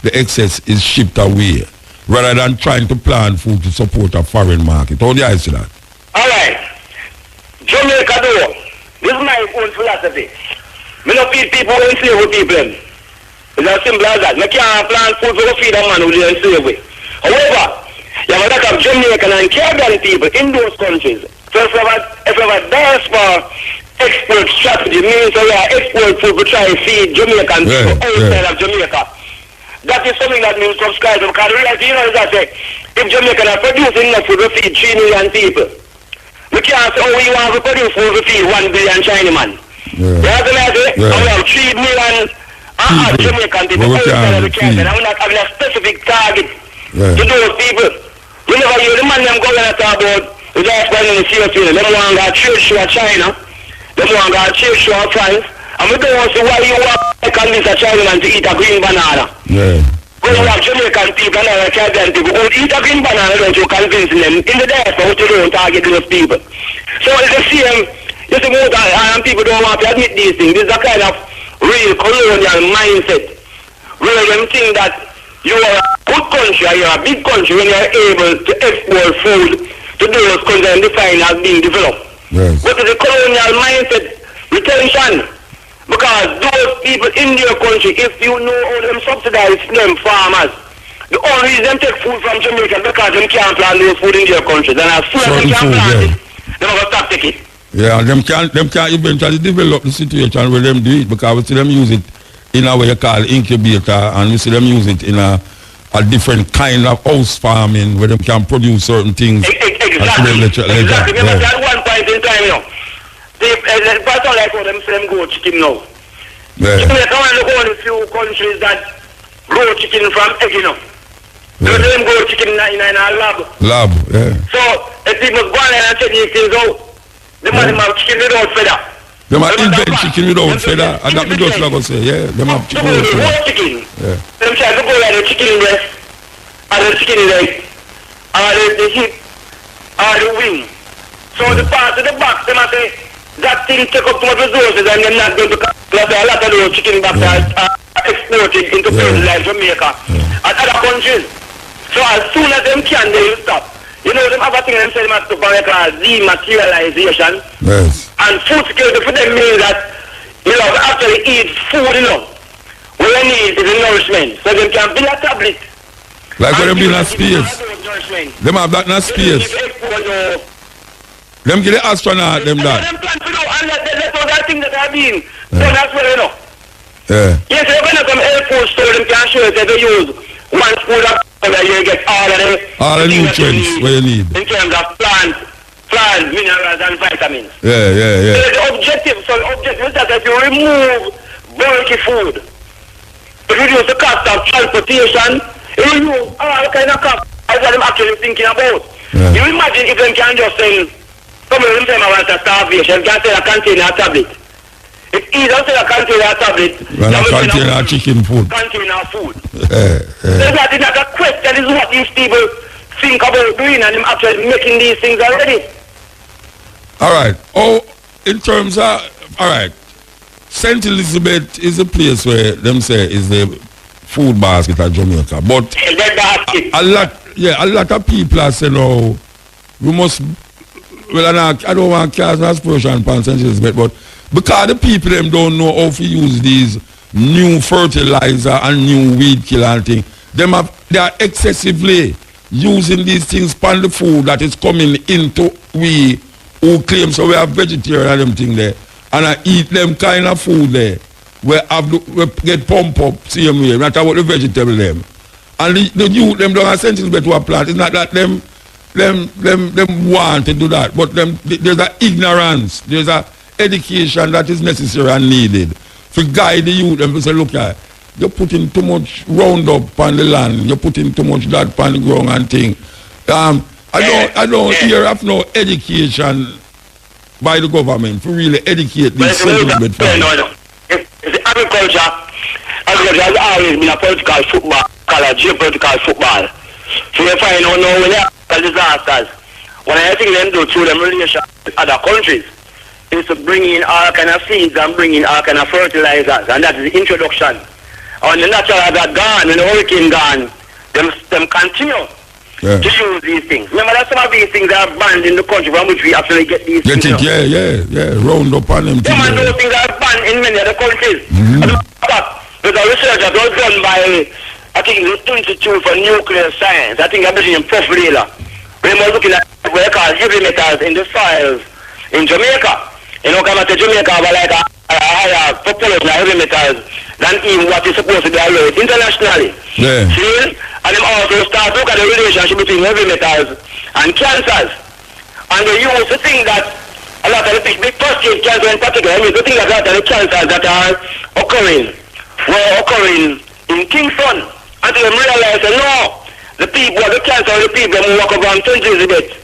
the excess is shipped away, rather than trying to plant food to support a foreign market. How do you see that? All right. Jamaica though, this is my own philosophy. Me no feed people who enslave people. It's as simple as that. Me can't plant food for feed a man who is enslaved. However, you have a lot of Jamaican and Caribbean people in those countries. So if you have a diaspora export strategy, means that you export food to try to feed Jamaican people outside of Jamaica. That is something that means subscribe to, because the reality, you know, is that if Jamaica are producing enough food to feed 3 million people, we can't say, oh, we want to produce food to feed 1 billion Chinaman. You know what I say? And we have 3 million Jamaican people outside of the Caribbean, and we're not having a specific target to those people. You never hear the man them going to talk about the diaspora in the CFA. They want to go trade show at China. They want to go trade show at France. And we don't want to see why you want to convince a Chinaman to eat a green banana. When you have Jamaican people and Caribbean people who eat a green banana, don't you convince them in the diaspora what you don't target those people. So it's the same. You see, most and people don't want to admit these things. This is a kind of real colonial mindset. Where them think that you are a good country, or you're a big country when you're able to export food to those countries and define as being developed. But it's a colonial mindset retention. Because those people in their country, if you know how them subsidize them farmers, the only reason them take food from Jamaica because them can't plant those food in their country. Then as soon as they can't plant it, they will stop taking it. Yeah, them can't eventually develop the situation where them do it, because we see them use it in a way you call incubator, and we see them use it in a different kind of house farming where them can produce certain things. Exactly. Because at one point in time, you know, the person like how them grow chicken now. Jamaica one of the only few countries that grow chicken from egg, you know. So them grow chicken in a lab. So if people go on and check these things out, they might have chicken without feather. They might invent chicken without feather, and that me just like I say, they have chicken without feather. Them try to go like the chicken breast, or the chicken leg, or the hip, or the wing. So the part of the back, they might say, that thing take up too much resources and they're not going to a lot of those chicken backs are exported into places like Jamaica and other countries. So as soon as them can, they will stop. You know, them have a thing them say them have to call dematerialization. And food security for them means that, you know, actually eat food, you know. What they need is a nourishment. So them can build a tablet. Like when them build a space. Them have that in a space. Them give the astronaut them that. Them plan to do, and that's all that thing that I've been. So that's what you know. Yes, they're going to come Air Force store, them can show that they use one spoon of that you get all of them. All the nutrients what you need. In terms of plants, minerals and vitamins. So the objective is that if you remove bulky food, to reduce the cost of transportation, you remove all kind of cost. That's what I'm actually thinking about. You imagine if them can just sell some of them say I want a starvation, can sell a container tablet. If either sell a container tablet, well, a container chicken food. Container food. That is not a question, is what these people think about doing, and them actually making these things already. Alright. Oh, in terms of, alright, St. Elizabeth is a place where them say is the food basket of Jamaica. But a lot of people are saying, oh, we must. Well, I don't want to cast an aspersion upon St. Elizabeth, but because the people them don't know how to use these new fertilizer and new weed killer and thing, they are excessively using these things on the food that is coming into we who claim so we have vegetarian and them thing there, and I eat them kind of food there where we get pump up same way, not about the vegetable them. And the youth them don't have St. Elizabeth to a plant. It's not that them want to do that, but there's an ignorance, there's a education that is necessary and needed to guide the youth and to say, look, you're putting too much Roundup on the land, you're putting too much that on the ground and thing. I don't hear of no education by the government to really educate these Elizabeth farmers. Agriculture has always been a political football, called a geopolitical football. So you find out now when they have disasters, when I think them do through them relations with other countries, is to bring in all kind of seeds and bring in all kind of fertilizers, and that is the introduction when the natural hazard gone, when the hurricane gone, them continue to use these things. Remember that some of these things are banned in the country from which we actually get these things. Yeah. Round up on them. Those things are banned in many other countries. There's a research that was done by, I think, the Institute for Nuclear Science. I think I'm mentioning Prof. Lela. We were looking at what they call heavy metals in the soils in Jamaica. You know, come to Jamaica have like a higher population of heavy metals than even what is supposed to be allowed internationally. Yeah. See? And them also start to look at the relationship between heavy metals and cancers. And they use to think that a lot of the big prostate cancer in particular, to think that a lot of the cancers that are occurring were occurring in Kingston. Until they realize that no, the cancer of the people who walk over on St. Elizabeth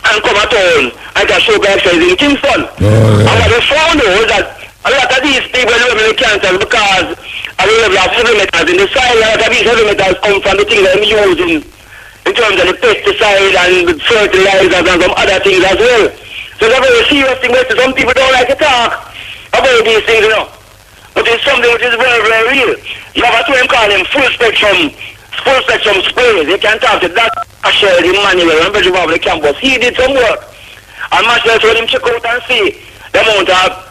and come at all and get sugar excess in Kingston. And what they found was that a lot of these people live in the cancer because of the level of heavy metals in the soil. A lot of these heavy metals come from the things that they're using in terms of the pesticide and the fertilizers and some other things as well. So it's a very serious thing, but some people don't like to talk about these things, you know. But it's something which is very, very real. You have a term called him full spectrum sprays. You can talk to that Marshall Emmanuel on the campus. He did some work. And Marshall told him check out and see the amount of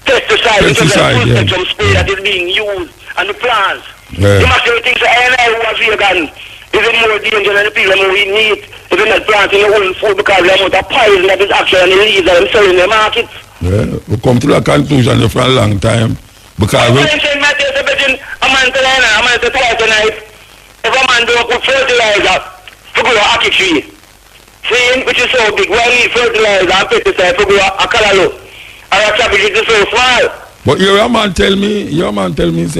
pesticide in terms of full spectrum spray that is being used on the plants. The Marshall thinks that I who are vegan is more dangerous than the people who eat meat if they're not planting their own food because of the amount of poison that is actually on the leaves that are selling in the market. Yeah, we come to that conclusion for a long time. Because a man tell a man say twice a night, if a man don't put fertilizer to grow a ackee tree, see, which is so big, we need fertilizer and pesticide to grow a callaloo, or a cabbage which is so small. But your man tell me,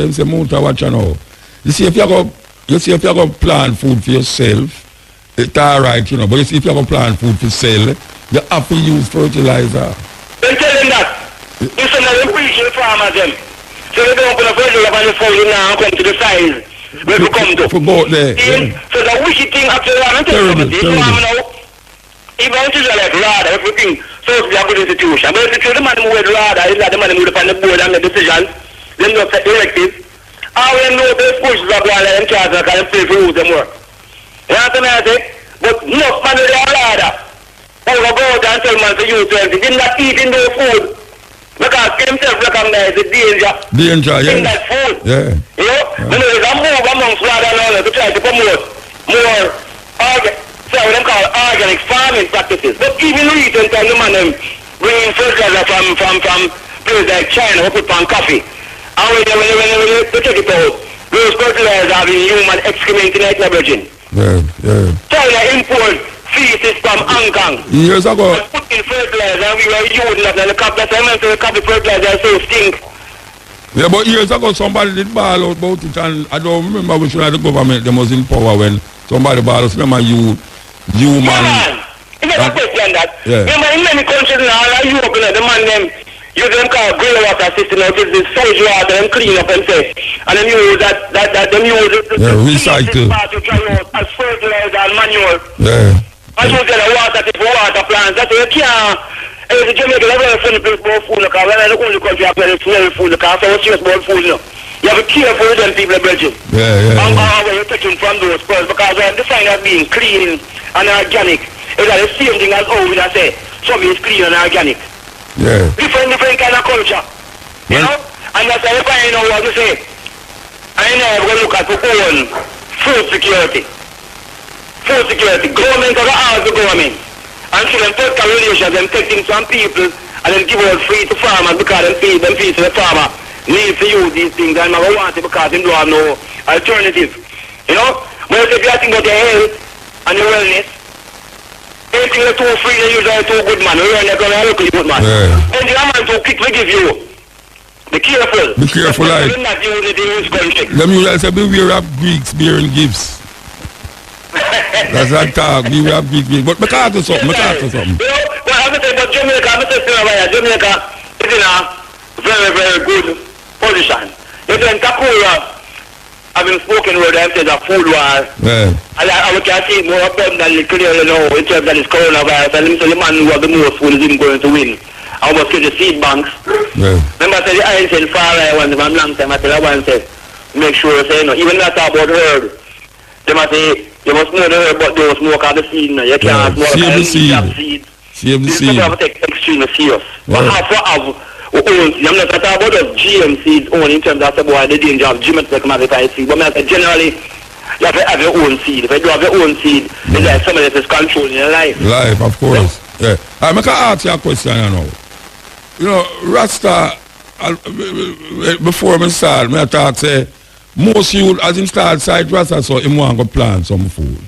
say Mount watch now. You see if you go plant food for yourself, it's alright, you know, but you see if you go plant food for sell, you have to use fertilizer. Then tell them that. You say that they preach to the farmers them. So they don't put a fertilizer on the phone now and come to the size where we come to. For both there. Yeah. So the wicked thing actually, I'm telling you, even if it's like RADA, everything, so it's a good institution. But if it's the man who would RADA, it's like the man who would on the board and the decision, then you set directives. I will know those pushes are going to in charge and can play for rules and work. You know what I say? But no man who are RADA, who will go out and tell man to use 20, did not eat in their food. Because himself recognize the danger in that food. Yeah. You know? Yeah. There's a move amongst RADA and all to try to promote more organic farming practices. But even recent time the man bringing fertilizer from places like China who put on coffee. And when they take it out, those fertilizers have been human excrement in nitrogen. Yeah. China import feces from Hong Kong. Years ago. And put in fertilizer and we were using that and the coffee fertilizer so stink. Yeah, but years ago somebody did ball out about it, and I don't remember which one of the government them was in power when somebody ball out. Remember you man. You never question that. Yeah. Remember in many countries now, like Europe, the man them use them called grey water system, which is the sewage water and clean up and say, and then use that them use it recycle as fertilizer and manure. Yeah. And use the water for water plants. That's why you can't. The Jamaica is a very funny place about food, because when the only country have very smell food, because so much about food, you know. You have to be careful with them people, Belgium. Yeah. And when you're taking from those first, because they define as being clean and organic. It's like the same thing as how we say, something is clean and organic. Yeah. Different kind of culture. You know? And that's why I know what to say. I know we're going to look at our own food security. Food security. Government has to ask the government. And so them take relations, them take things from people and then give out free to farmers because them feed to the farmer. Need to use these things and I want it because they don't have no alternative. You know? But if you think about your health and your wellness, anything that's too free, they usually too good man. We're not going to look at you good man. Yeah. And the man too quick we give you. Be careful. Be careful, like. You're not using the country. Them usually say beware of Greeks bearing gifts. That's that talk, beware of Greeks. But I talk to something. You know, well, I'm going to say about Jamaica, Jamaica is in a very, very good position. You see, in Takura, I've been spoken with them says a food war. Yeah. And I can see more abundantly clearly now in terms of this coronavirus. And the man who has the most food is even going to win. I almost get the seed banks. Yeah. Remember I said the Einstein far right one, from long time I said I once said, make sure, say, even not talk about herb. They must say, you must know the herb, but they must smoke out the seed. You can't smoke Save the seed. seed. Save the This seed. is have to take extremely serious. Yeah. But have to have own seed. I'm not talking about just GM seeds only in terms of the danger of genetic modified seed. But I say generally, you have to have your own seed. If you do have your own seed, it's like somebody that is controlling your life. Life, of course. Yeah. I make ask you a question, you know. You know, Rasta, before I start, I thought, say, most youth, as him start side Rasta, so him want to plant some food.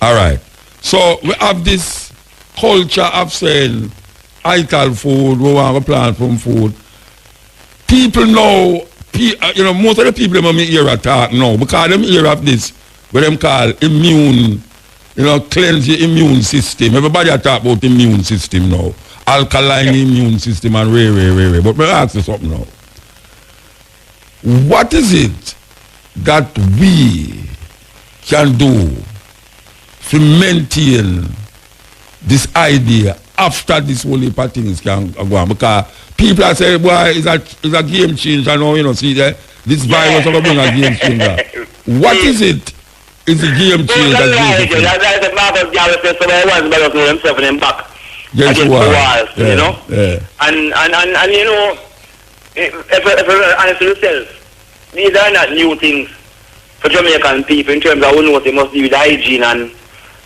All right. So we have this culture of saying, ital food, we want to plant some food. People know, you know, most of the people in my era talk now, because them hear of this, what them call immune, you know, cleanse your immune system. Everybody talk about immune system now. Alkaline immune system and rare. But me ask you something now. What is it that we can do to maintain this idea after this whole heap of things can go on? Because people are saying, boy, it's a game changer now, you know, see that this virus is going to bring a game changer. What is it? Is a game changer that gives it? That's the Marcus Garvey said somebody wants better to himself and him back. Yes, Against the walls, yeah, you know? Yeah. And you know, if we're honest with yourself, these are not new things for Jamaican people in terms of who knows they must do with hygiene and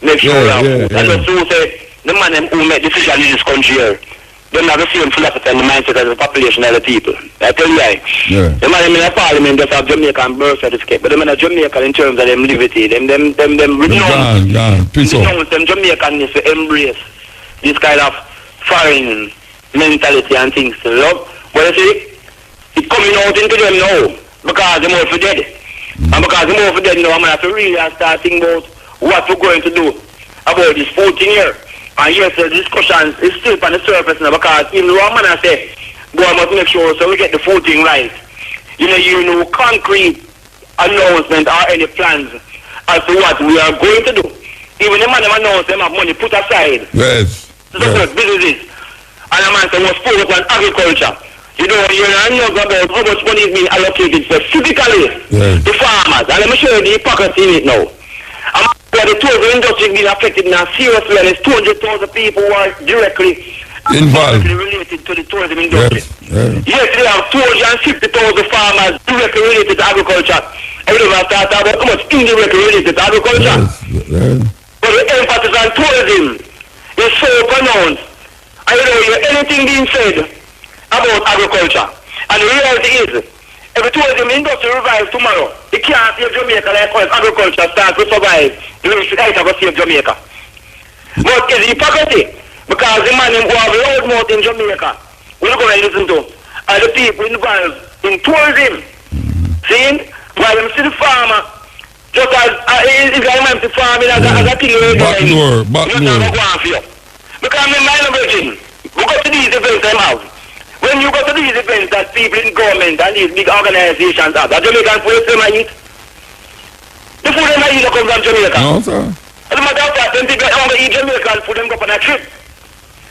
make sure Yeah, that yeah, and yeah. so say the man them who make decisions in this country here, they have the same philosophy and the mindset as the population of the people. I tell you why. Yeah. The man in the parliament just have Jamaican birth certificate, but the man are Jamaican in terms of them liberty, them renounce Gone. Peace out. renounce them Jamaicanness to embrace this kind of foreign mentality and things to love. But you see, it's coming out into them now because they're more for dead. And because they're more for dead now, I'm going to have to really start thinking about what we're going to do about this 14 year. And yes, the discussion is still on the surface now because even though I'm going to say, boy, I must make sure so we get the footing right. You know, concrete announcement or any plans as to what we are going to do. Even the man them announce them have money put aside. Yes. To support businesses. And a man say must focus on agriculture. You know, you're not about how much money is being allocated specifically to farmers. And let me show you the hypocrisy in it now. And the tourism industry is being affected now seriously, and there's 200,000 people who are directly Involved. related to the tourism industry. Yes. Yes, they have 250,000 farmers directly related to agriculture. And we don't have to talk about how much indirectly related to agriculture. Yes. But the emphasis on tourism is so pronounced. And you know, anything being said about agriculture. And the reality is, if the tourism industry revives tomorrow, it can't save Jamaica like how agriculture starts to survive. The rest of it will save Jamaica. But it's hypocrisy. Because the man who have loud mouth in Jamaica, we don't go and listen to, are the people involved in tourism. See? While them see the farmer, just as it's like man to farming as a thing where Back door. Because I'm in virgin. We go to these events I'm out. When you go to these events that people in government and these big organizations have, that Jamaican food them I eat. The food them I eat comes from Jamaica. No, sir. As a matter of fact, when people want to eat Jamaican food, them go on a trip.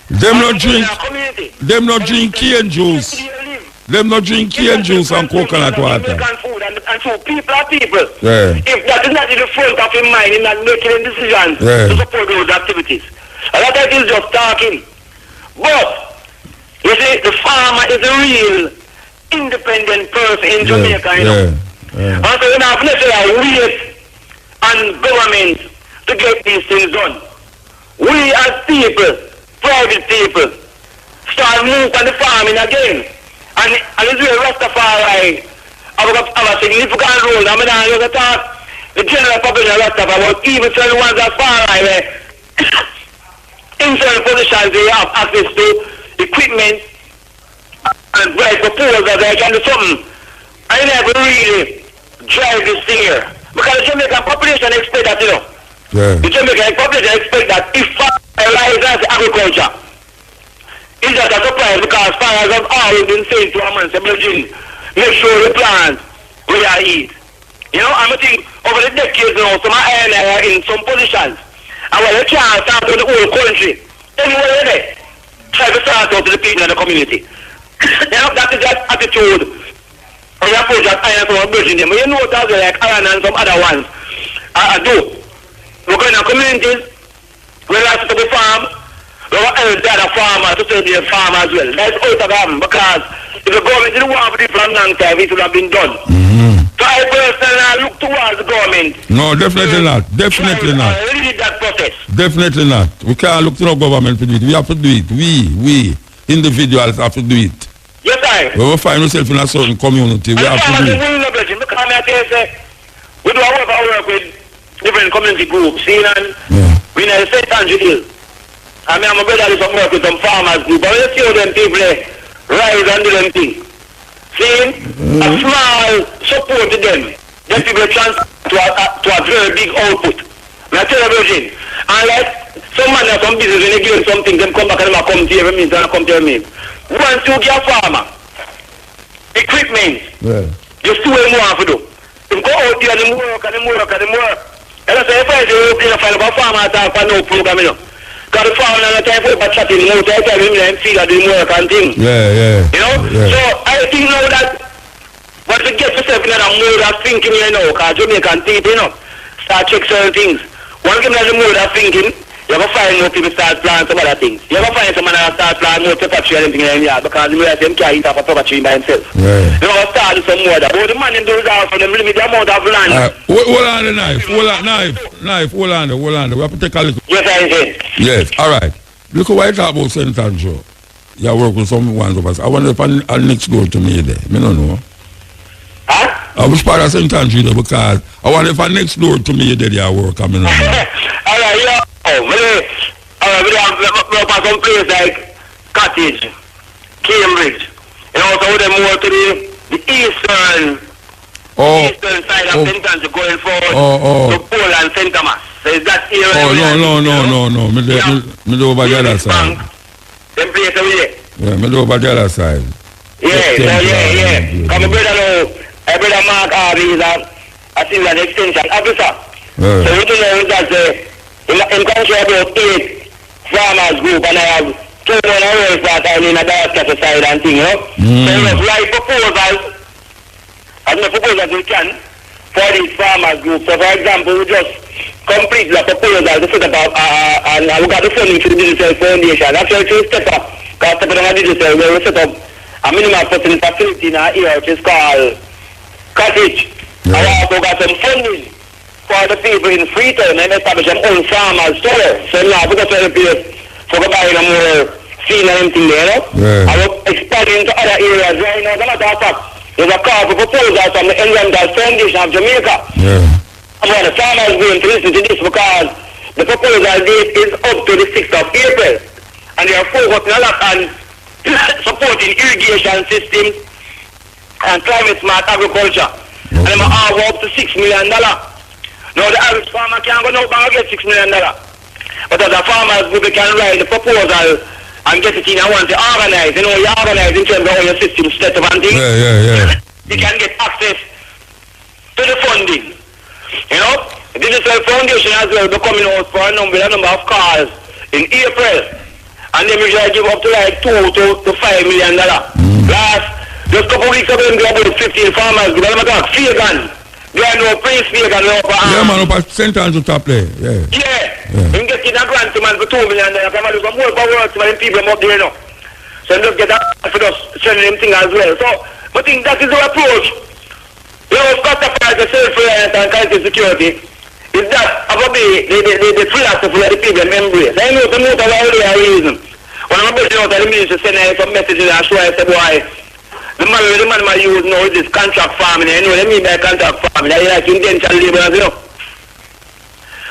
Them not drink cane juice. Them not drink cane juice and coconut water. And so people are people. Yeah. If that is not in the front of his mind, he's not making any decisions to support those activities. A lot of it is just talking. But, you see, the farmer is a real independent person in Jamaica, you know. And so you have necessarily wait on government to get these things done. We as people, private people, start moving on the farming again. And it's where Rastafari have a significant role. I mean, I was talk the general population of Rastafari, but even certain ones that far away, in certain positions they have access to equipment and right proposals that they can do something. I never really drive this thing here. Because the Jamaican population expect that, you know. The Jamaican population expect that if fire rises agriculture, it's just a surprise because farmers have always been saying to a man, make sure the plant where you eat. You know, I'm think over the decades now, some are in some positions. And when they can't start to the whole country, anywhere there, try to start out to the people in the community. You know, that is that attitude And you approach that iron from a building them. But you know what as well, like iron and some other ones. I do. We're going to communities where I sit to the farm. We will help the other farmers to sell their farm as well. That's out of them because if the government didn't want to do it for a long time, it would have been done. So I personally look towards the government. No, definitely not. Definitely not. Lead that process. Definitely not. We can't look to no government to do it. We have to do it. We, individuals have to do it. Yes, I. When we find ourselves in a certain community, we have to do it. We do our work with different community groups, see, and we know the St. Andrew Hill. I mean, I'm a brother do some work with some farmers group, but when you see how them people rise and do them things, see, a small support to them, them people transfer to a very big output. I tell you, Virgin, and like some man have some business when they give them something, them come back and them come to your means and come to your means. Once you give a farmer equipment, just do what you want to do. Them go out there and them work and them work and them work. And I say, if I say, you know, find a farmer attack for no program, you know. Because the farmer and the time for chatting, you know, so I tell him and feel that they work and things. You know? So I think now that once you get yourself in that mode of thinking, you know, because Jamaican people, you know, start check certain things. Once you get in the mode of thinking, you ever find more people start planting some other things. You ever find someone that start planting more pepper tree and anything in the yard because the way them can't eat off a pepper tree by himself. You ever start some more that. But the man in those house for them limit the amount of land. Hold on the knife. Hold on. We have to take a little. Yes, I say. Yes, all right. Look what I talk about St. Andrew. You work with some ones of us. I wonder if I'm next door to me there. I don't know. Huh? I was part of St. Andrew there because I wonder if I'm next door to me there you work. I don't know. All right, yeah. We have some place like Cottage, Cambridge, and also with them more to the eastern side of St. Andrew going forward to Poland, St. Thomas. So is that area? No. Me do over the other side. Them place over there? Yeah, me do over the other side. Yeah. Come my brother now, my brother Mark Harvey is a civil extension officer. So we do know that in country about 8 farmers group and I have 2 more hours that I mean a basket side and thing, you know. So we have write proposals, and the proposals we can for these farmers group. So for example, we just complete the proposal to set up and we got the funding for the digital foundation. Actually, to step up, because step up on digital, where we set up a minimal facility in our area which is called Cottage. And we also got some funding for the people in Freetown and establish their own farmers store. So now we got to place for buying a more seed and anything there, you know? And we're expanding to other areas right now. As a matter of fact, there's a call for proposal from the Environmental Foundation of Jamaica. And the farmers going to listen to this because the proposal date is up to the 6th of April. And they are focusing a lot on supporting irrigation systems and climate smart agriculture. And they are up to $6 million. Now the average farmer can't go no bank and get $6 million. But as a farmers group, they can write the proposal and get it in and want to organize. You know, you organize in terms of how your system set up and things. You can get access to the funding. You know, the Digital Foundation as well becoming out for a number of cars in April. And they usually give up to like $2 to $5 million. Just a couple weeks ago, they got about 15 farmers group. I'm talking Fagan. They are no Prince Fagan. Yeah, man, up at St. Andrew top there. You get a grant to man for $2 million. Come and do some more work for them people up there, you know. So just get that for us, sending them things as well. So, I think that is the approach. You know, got to fight the self-reliance and country security. Is that probably the philosophy of the people embrace. I know some of the reason. When I'm about to out of the ministry sending some messages and show I say, boy, the man might use now this contract farming. You know what I mean by contract farming? That's like intentional labor, you know.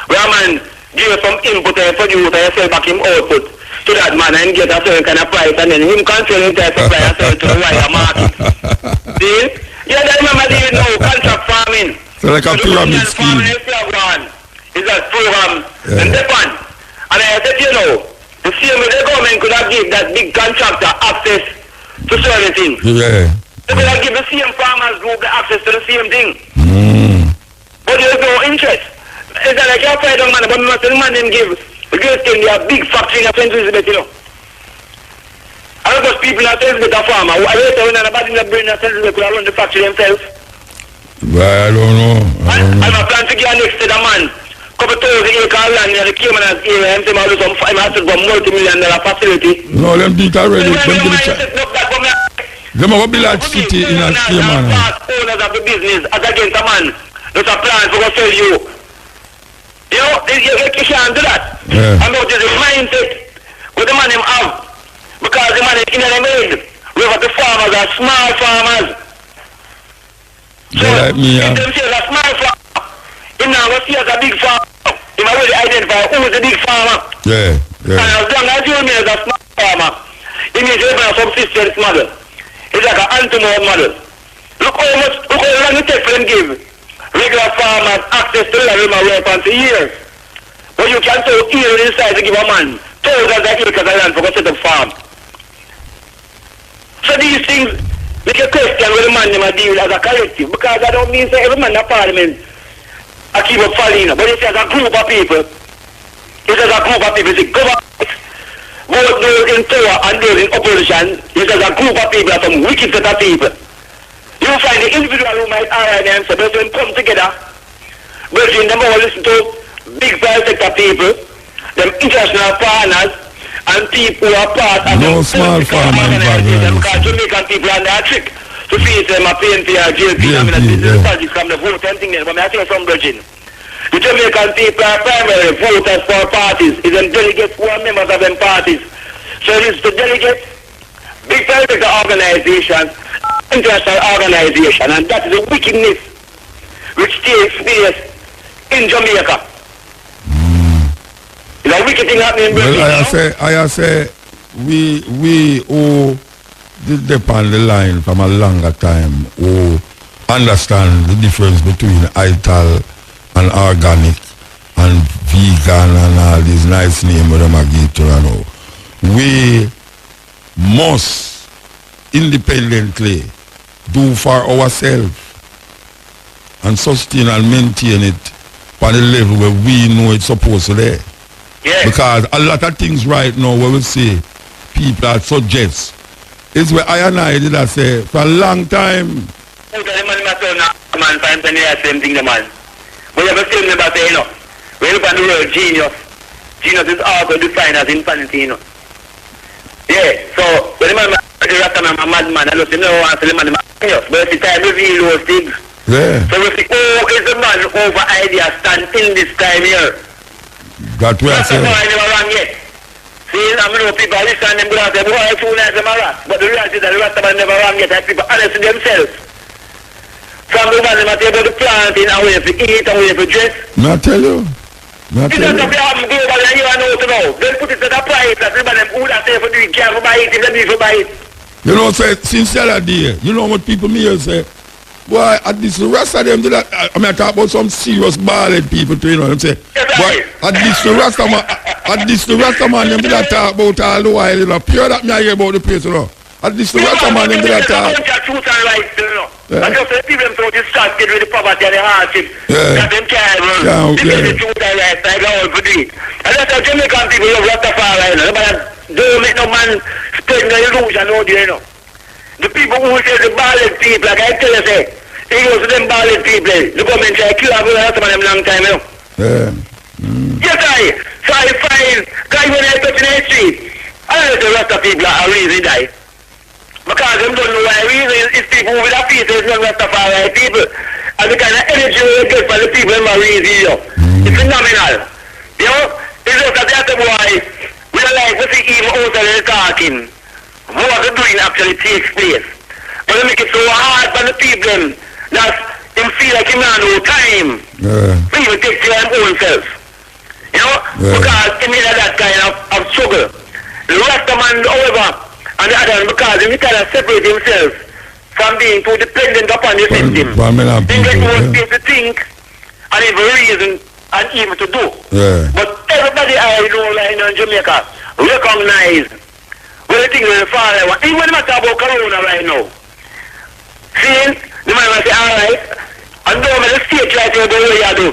Where a man give you some input and produce and sell back him output to that man and get a certain kind of price and then him control him to supply a certain to the wider market. See? Yeah, I remember the contract farming. So like a pyramid scheme. It's a program and that one. And I said, you know, the same way the government could have given that big contractor access to certain things. They could have given the same farmers group the access to the same thing. But there's no interest. It's like you're afraid of man, but the man them give the great thing, they have big factory in the St. Elizabeth, you know. And And those people are telling me the farmer. I later when anybody in the brain are telling me they could run the factory themselves. Well, I don't know. And I plan to get next to the man. Couple thousand acre land near the Cayman area. I'm saying I have to go multi-million-dollar facility. No, them did already. Them have a village city in a Cayman. Owners of the business as against a man. There's a plan for to sell you. You know, you can't do that. Yeah. I know there's a mindset what the man him have. Because the man is in the made. We have the farmers are small farmers. So, like me, if them say a small farmer, him now go see as a big farmer. He might really identify who is the big farmer. Yeah, And as long as you mean as a small farmer, he means you have a subsistence model. It's like an anti-mode model. Look how long it takes for them give regular farmers access to land and weapons for years. But you can so easily inside to give a man thousands of acres of land for to set up farm. So these things make a question where the man them deal as a collective, because I don't mean say every man in the parliament I keep up falling, but it's as a group of people. It's as a group of people. It's government, both those in power and those in opposition. It's as a group of people, some wicked set of people. You find the individual who might RI themselves, but when come together, but in them all listen to big private sector people, them international partners, and people who are part of no small farmer organization, because Jamaican people are their trick to face them a PNP or JLP. I mean, the studies from the vote and thing there, but I think some virgin. The Jamaican people are primary voters for parties, is them delegates who are members of them parties. So it is the delegates, big private sector organizations, international organization, and that is the wickedness which takes place in Jamaica. It's a wicked thing happening in Britain. Well, I say, we who did depend the line from a longer time, who understand the difference between ital and organic and vegan and all these nice names that them give to and all. We must independently do for ourselves and sustain and maintain it on the level where we know it's supposed to be. Yes. Because a lot of things right now where we see people that suggest is where I and I did I say for a long time. Man find the same thing the man. But you have a same number say, you know. When you look at the word genius, genius is also defined as insanity, you know. Yeah, so when the man is a madman, I don't know the man is genius. But if the time reveal those things, Yeah. so we see, oh, is the man over idea stand in this time here? That way I That's say. why I never run yet. See, I know people listen and them say, boy, I feel like them a rat. But the reality is that the rat man never run yet. And people honest to themselves. From the man, they are able to plant in a way for eat, a way for dress. May I tell you? May I It's tell not you? that they have to go over there, you know to know. They'll put it to the price that everybody them who that say for doing care for buy it, if they need for buy it. You know, say, since the other day, you know what people me here say? Boy, at this the rest of them do that. I mean, I talk about some serious ballad people too, you know. Them say, boy, at this the rest of man, them do that talk about all the while, you know. Pure that me I hear about the place, you know. At this the rest of man, them do that talk. Truth and right, you know. Yeah. And just the people them so distracted with the poverty and the hardship. Yeah. That them can't run. Yeah, This is the truth and right, like how we do it. And that's how Jamaican people love Rastafari, you know. But don't make no man spread no illusion out there, you know. The people who say the ballad people, like I tell you, say, they go to them ballad people, the government try to kill them for them long time, you know. Yeah. Yes, so I find, guys, when I touch in the street, I know the rest of people are really die. Because them don't know why reason is people with a face, there's no Rastafari people. And the kind of energy we get from the people in my reason, you know. It's phenomenal. You know, it's just that that's why we don't like to see even out there talking. What they're doing actually takes place. But they make it so hard for the people that they feel like him not no time. Yeah. We even take care of their own self. You know? Yeah. Because they made that kind of struggle. The rest of man, however, and the other one, because he kind of separate himself from being too dependent upon the system. He get more space to think and even reason and even to do. Yeah. But everybody I know like in Jamaica recognize when the things will fall away. Even when they talk about Corona right now. See, the man will say, alright, and though the state try to do what you do,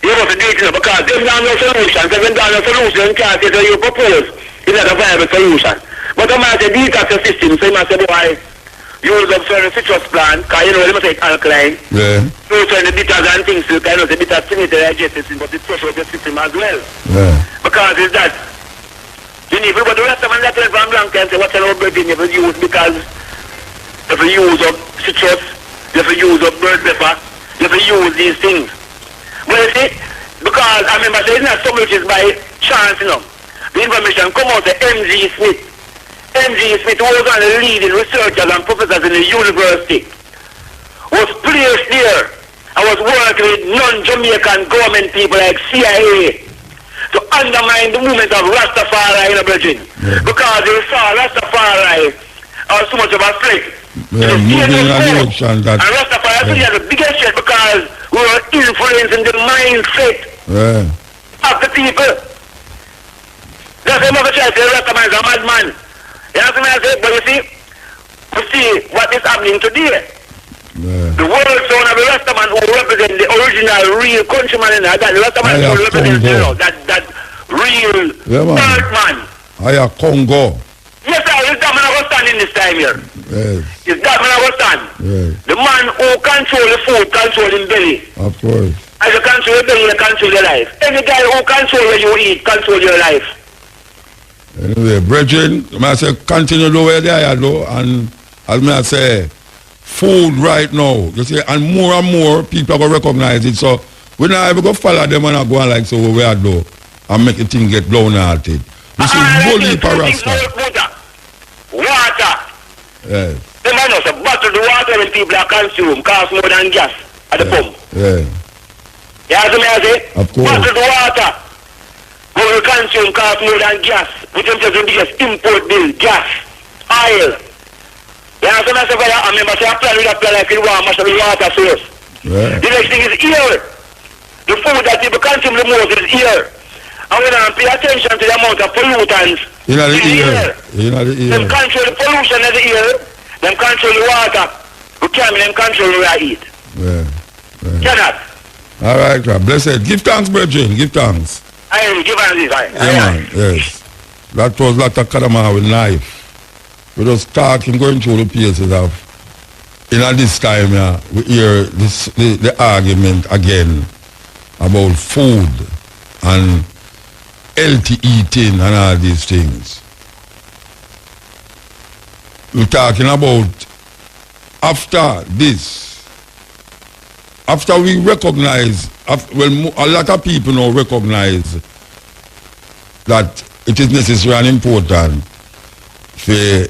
you have to do it, you know, because them don't have no solution. If them don't have no solution, you can't say so you propose. It's not a viable solution. But I might say detox the system, so you must say, boy, use up certain citrus plant, because you know, they must take alkaline. Yeah. So the bitters and things, you kind of the bitter stimulate the digestive system, but it pressure up your system as well. Yeah. Because it's that. You need to, but the rest of them that tell from long time say what kind of bird you have to use, because you have to use up citrus, you have to use up bird pepper, you have to use these things. But you see, because I remember saying that so much is by chance, you know. The information come out to M.G. Smith. M.G. Smith was one of the leading researchers and professors in the university. Was placed there. I was working with non-Jamaican government people like CIA to undermine the movement of Rastafari in the Virgin. Yeah. Because they saw Rastafari as so much of a threat. Yeah, moving in a direction that... And Rastafari yeah. The biggest threat because we were influencing the mindset of the people. That's why I'm trying to say Rastafari is a madman. You know what I say? But you see what is happening today. Yeah. The world sound of the Rastaman who represent the original real countryman in that. The Rastaman who represents that real earthman. Aya Congo. Yes, sir. It's that man I was standing this time here. Yes. It's that man I was standing. Yes. The man who control the food, control his belly. Of course. As you control your belly, you control your life. Any guy who control where you eat, control your life. Anyway, brethren, I say continue the way they are though, and as I say, food right now, you see, and more people are going to recognize it. So we not ever go follow them and go on like so we are do and make the thing get downhearted. You see, bully parasta. Water. Yes. The man also bottle the water when people are consume cost more than gas at the pump. Yeah. You hear what I say? Of course. Bottle the water when we consume cost more than gas. We can just biggest import bill, gas, oil. Yeah, so I remember say I plan with a plan like you want to water source. Yeah. The next thing is air. The food that people consume the most is air. And we don't pay attention to the amount of pollutants in the air. Them control the pollution in the air. Them control the water. We can't them control where I eat. Yeah. Cannot. All right, blessed. Give thanks, brethren. Give thanks. I give thanks. Man. Yes. That was like a Kadama with knife. We just talking, going through the paces of, this time, we hear the argument again about food and healthy eating and all these things. We're talking about after this, after we recognize, a lot of people now recognize that it is necessary and important for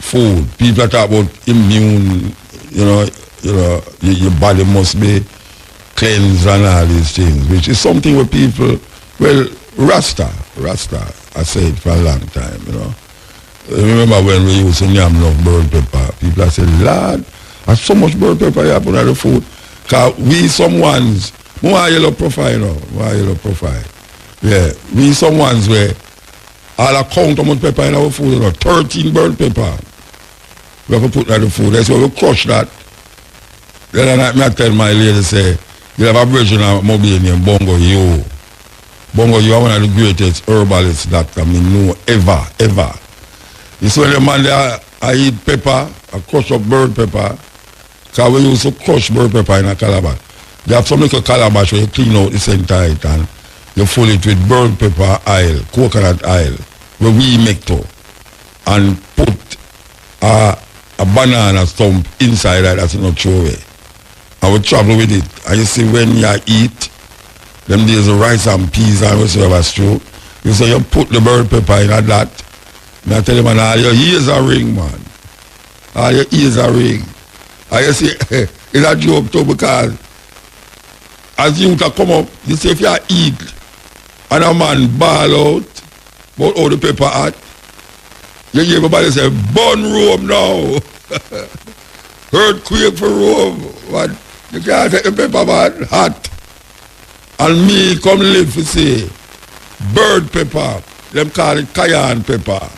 food. People talk about immune, your body must be cleansed and all these things, which is something where people, Rasta, I said for a long time, Remember when we used to yam enough burnt pepper, people said, Lord, there's so much burnt pepper you have on the food. Because we some ones, more yellow profile, Yeah, we some ones where all account how much pepper in our food, 13 burnt pepper. We have to put that in the food. That's why we crush that. Then I tell my lady, say, you have a version of mobile named Bongo Yo. Bongo Yo, one of the greatest herbalists that I know ever. You see when the man there, I eat pepper, I crush up burnt pepper, because we used to crush burnt pepper in a calabash. They have some little calabash where you clean out the center it and you fill it with burnt pepper oil, coconut oil, where we make to, and put a banana stump inside that, that's not throw away. And we travel with it. And you see when you eat, them days of rice and peas and whatever stew, you say you put the burnt pepper in that. And I tell you, man, all your ears are ring, man. All your ears are ring. And you see, it's a joke too, because as you come up, you see if you eat and a man ball out about all the pepper hot, you hear everybody say, burn Rome now. Earthquake for Rome. What? You can't take the pepper man hot. And me come live to say, bird pepper, them call it cayenne pepper,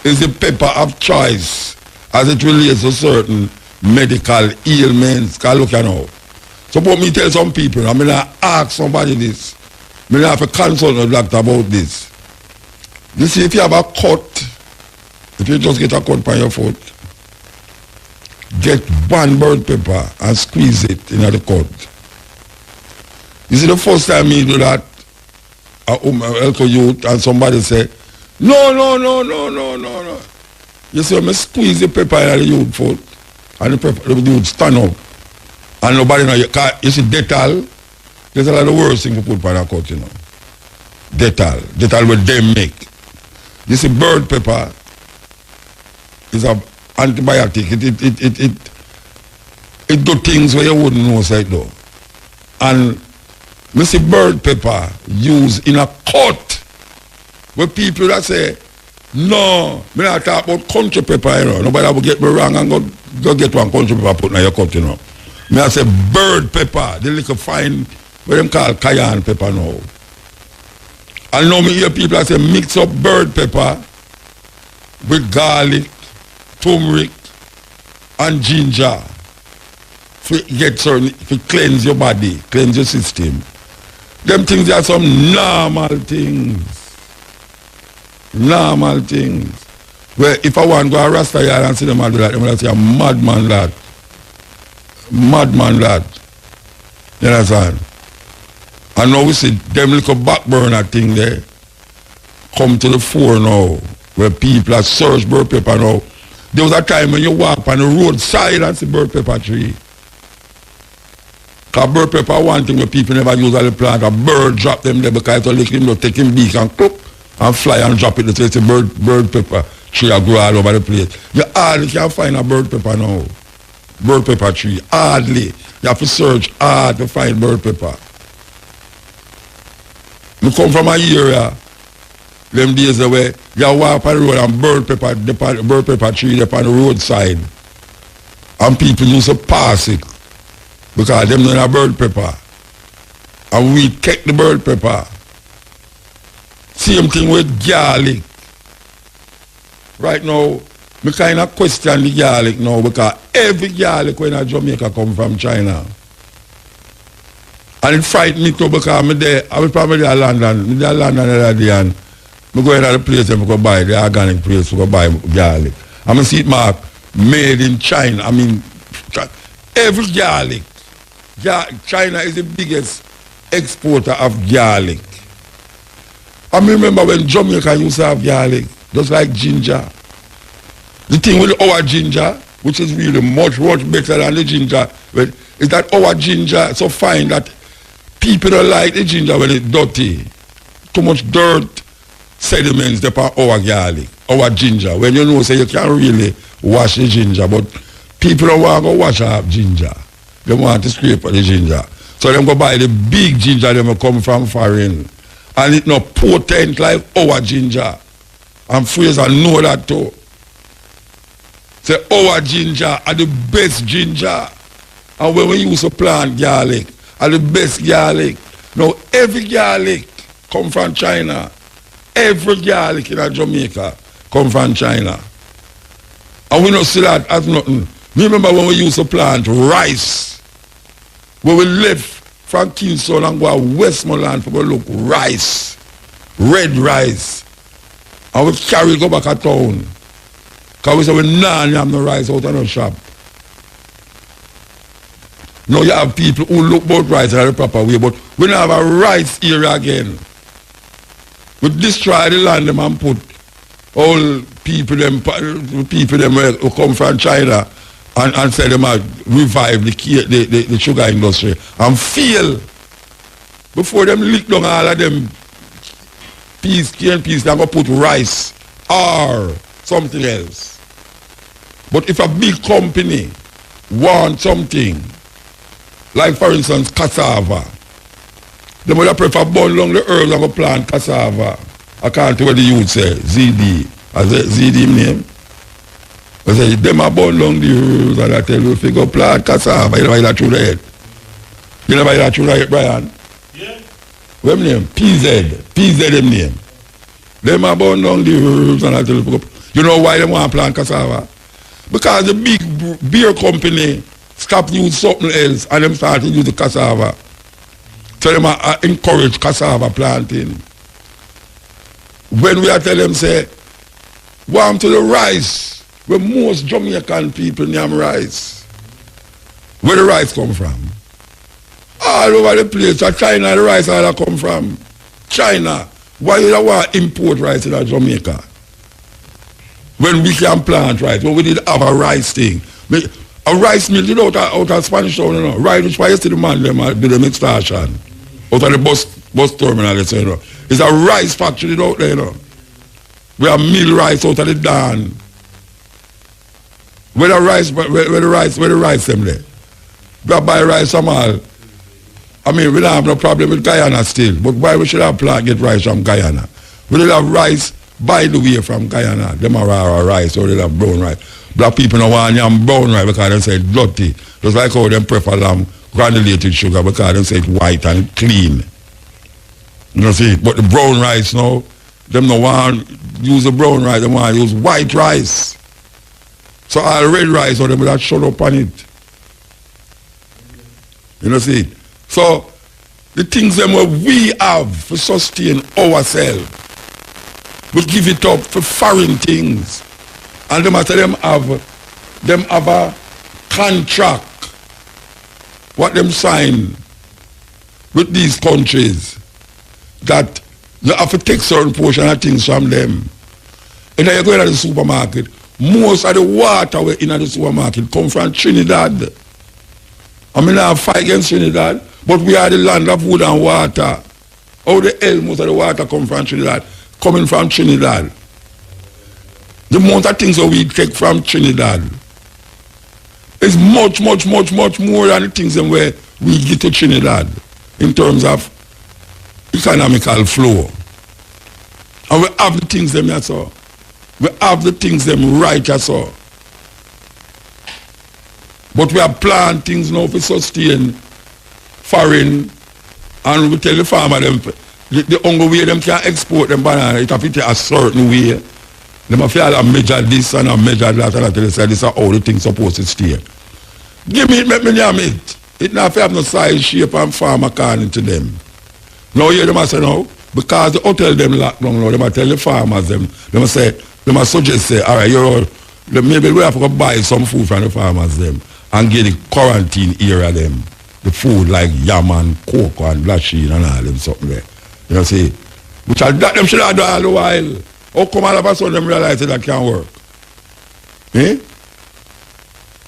is the pepper of choice as it relates to certain medical ailments. Because look at now. Suppose me tell some people, I'm going to ask somebody this. I'm going to have to consult a doctor about this. You see, if you have a cut, if if you just get a cut on your foot, get one bird pepper and squeeze it in the cut. You see, the first time me do that, I help a youth and somebody say, no. You see, me squeeze the pepper in the youth foot and the youth stand up. And nobody know, you see, Dettol is the worst thing to put on a cut, you know. Dettol what they make. You see, bird pepper is an antibiotic. It do things where you wouldn't know, say it do. And we see bird pepper used in a cut. Where people that say, no, me not talk about country pepper, you know. Nobody will get me wrong and go get one country pepper put in your cut, you know. Me I say bird pepper, the little fine, what them call cayenne pepper now. And now me hear people that say mix up bird pepper with garlic, turmeric, and ginger. To get certain, to cleanse your body, cleanse your system. Them things are some normal things. Normal things. Where if I want to go to Rasta yard and see them do that, I'm going to say a madman lad. Madman lad. You understand? And now we see them little back burner thing there come to the fore now, where people are search bird pepper now. There was a time when you walk on the roadside and see bird pepper tree. Because bird pepper one thing where people never use all the plant, a bird drop them there because it's a lick take him beak and cook and fly and drop it. It's a bird pepper tree that grow all over the place. You hardly can find a bird pepper now. Bird pepper tree, hardly. You have to search hard to find bird pepper. I come from an area, them days where you walk on the road and bird pepper tree up on the roadside. And people used to pass it because them know a bird pepper. And we take the bird pepper. Same thing with garlic. Right now, I kind of question the garlic now because every garlic when I Jamaica come from China. And it frightened me too because I was probably there in London. I was there the other day and I go into the place and I go buy the organic place to go buy garlic. I'm going to see it mark made in China. I mean, every garlic. China is the biggest exporter of garlic. I remember when Jamaica used to have garlic, just like ginger. The thing with our ginger, which is really much better than the ginger, is that our ginger is so fine that people don't like the ginger when it's dirty. Too much dirt, sediments upon our garlic, our ginger. When you know, say you can't really wash the ginger, but people don't want to wash up ginger. They want to scrape the ginger. So they go buy the big ginger that come from foreign. And it's not potent like our ginger. And Fraser know that too. Say our ginger are the best ginger. And when we use to plant garlic, are the best garlic. Now every garlic come from China. Every garlic in Jamaica come from China. And we don't see that as nothing. Remember when we used to plant rice? When we left from Kingston and go to Westmoreland for look rice. Red rice. And we carry go back to town. Because we say we have no rice out of no shop. Now you have people who look about rice in the proper way, but we don't have a rice area again. We destroy the land them and put all people them who come from China and say them revive the sugar industry and fail before them lick down all of them peas, they're going to put rice or something else. But if a big company wants something, like for instance cassava, they would prefer burn along the herbs and go plant cassava. I can't tell what the youth say, ZD. I say ZD name. I say them are burn along the herbs and I tell you if you go plant cassava, you never hear that through the head. You never hear that through the head, Brian? Yeah. What name? PZ them name. Them are burn along the herbs and I tell you know why they want to plant cassava? Because the big beer company stopped using something else and them started using the cassava. So them encourage cassava planting. When we are tell them say, Warm to the rice, where most Jamaican people name rice. Where the rice come from? All over the place. China, the rice all that come from. China. Why you don't want to import rice in Jamaica? When we can plant rice, when we did have a rice thing. A rice mill, you know, out of Spanish Town, you know. Right, which why you see the man, them do the extraction. Out of the bus terminal, you know. It's a rice factory out there, you know. We have mill rice out of the Dan. Where the rice them there? We have buy rice from all. I mean, we don't have no problem with Guyana still, but why we should have plant get rice from Guyana? We don't have rice by the way from Guyana. Them are raw rice or they have brown rice. Black people don't want yam brown rice because they say it's dirty. Just like how they prefer granulated sugar because they say it's white and clean. You know see? But the brown rice now, them don't want use the brown rice, they want to use white rice. So all red rice or them will have shut up on it. You know see? So the things them we have to sustain ourselves, we give it up for foreign things. And them after them have a contract what them sign with these countries that you have to take certain portion of things from them. And then you go to the supermarket, most of the water in the supermarket come from Trinidad. I mean I fight against Trinidad, but we are the land of wood and water. How the hell most of the water come from Trinidad? Coming from Trinidad. The amount of things that we take from Trinidad is much more than the things that we get to Trinidad in terms of economical flow. And we have the things them as well. We have the things them right as well. But we have planned things now for sustain foreign, and we tell the farmer them the only way them can export them banana, it have to take a certain way. Them have to measure this and measure that and they say this is how the thing supposed to stay. Give me it, make me name it. It not have no size, shape and form according to them. Now hear them say now, because the hotel them locked down now, them tell the farmers them suggest say, all right, maybe we have to go buy some food from the farmers them and get the quarantine area them. The food like yam and cocoa and black sheep and all them something there. You know see? Which that them should have done all the while. How come all of a sudden them realize that can't work? Eh?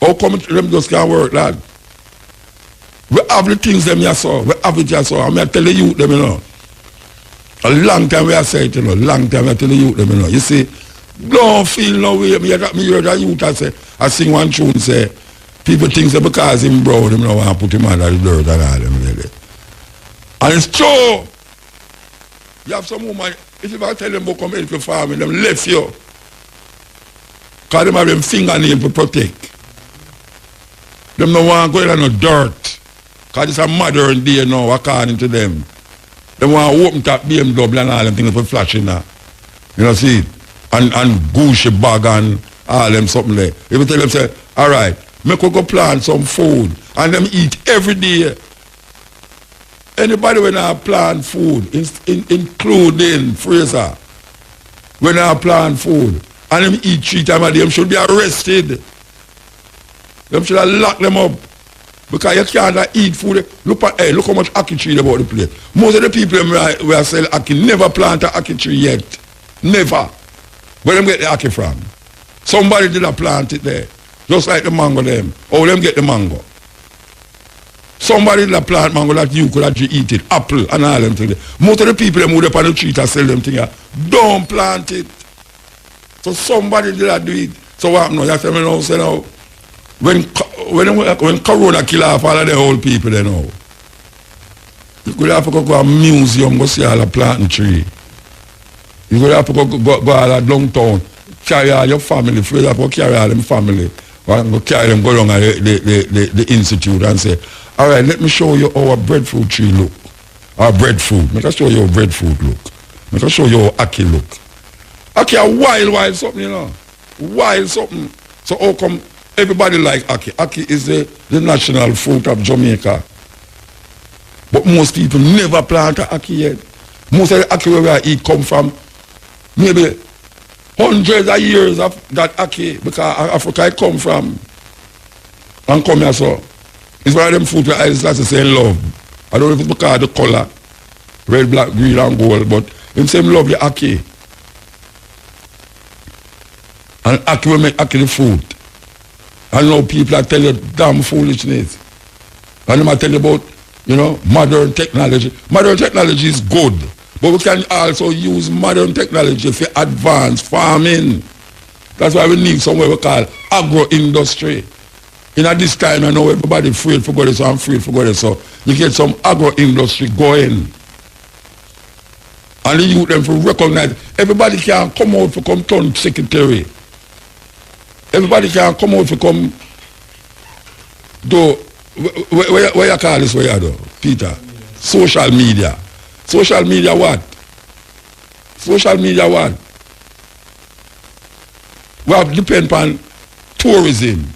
How come them just can't work, lad? We have the things them you saw. We have it you saw. I tell the youth them, you know. A long time we have said, you know. Long time I tell the youth them, you know. You see, don't feel no way. Me hear the youth I sing one tune say, people think that because him brown, them don't want to put him under the dirt and all them really. And it's true. You have some woman, if you tell them about come help your farming, them left you. Because them have them fingernail to protect. Them don't want to go in no dirt. Because it's a modern day now, according to them. They want to open top BMW and all them things for flashing now. You know, see? And Gucci bag and all them something there. If you tell them, say, all right, make we go plant some food and them eat every day. Anybody when I plant food, including Fraser, when I plant food, and them eat 3 times a day, them should be arrested. Them should have locked them up. Because you can't eat food. Look how much ackee tree about the place. Most of the people who are selling ackee never plant an ackee tree yet. Never. Where them get the ackee from? Somebody did not plant it there. Just like the mango them. How them get the mango? Somebody that plant mango that you could actually eat it, apple and all them things. Most of the people that move up on the street and sell them things, don't plant it. So somebody did not do it. So what happened now? You tell me now, say now, when Corona kill off all of the old people, you know, you could have to go to a museum, go see all the planting tree. You could have to go all downtown, carry all your family, afraid of go carry all them family, go carry them, go down at the institute and say, all right, let me show you how a breadfruit tree look. Our breadfruit. Let me show you how breadfruit look. Let me show you how ackee look. Ackee a wild something, you know. Wild something. So how come everybody like ackee? Ackee is the national fruit of Jamaica. But most people never plant ackee yet. Most of the ackee where we eat come from maybe hundreds of years of that ackee, because Africa I come from, and come here so. It's one of them food where I start to say love. I don't know if it's because of the color, red, black, green and gold, but him say love the ackee. And ackee will make ackee the food. And now people are telling you damn foolishness. And them are telling you about, modern technology. Modern technology is good, but we can also use modern technology for advanced farming. That's why we need somewhere we call agro-industry. At this time, I know everybody afraid for God, so I'm afraid for God, so you get some agro-industry going. And the youth them to recognize, everybody can come out to come turn secretary. Everybody can come out to come do, where you call this, where you do, Peter? Social media. Social media what? Social media what? We have depend on tourism.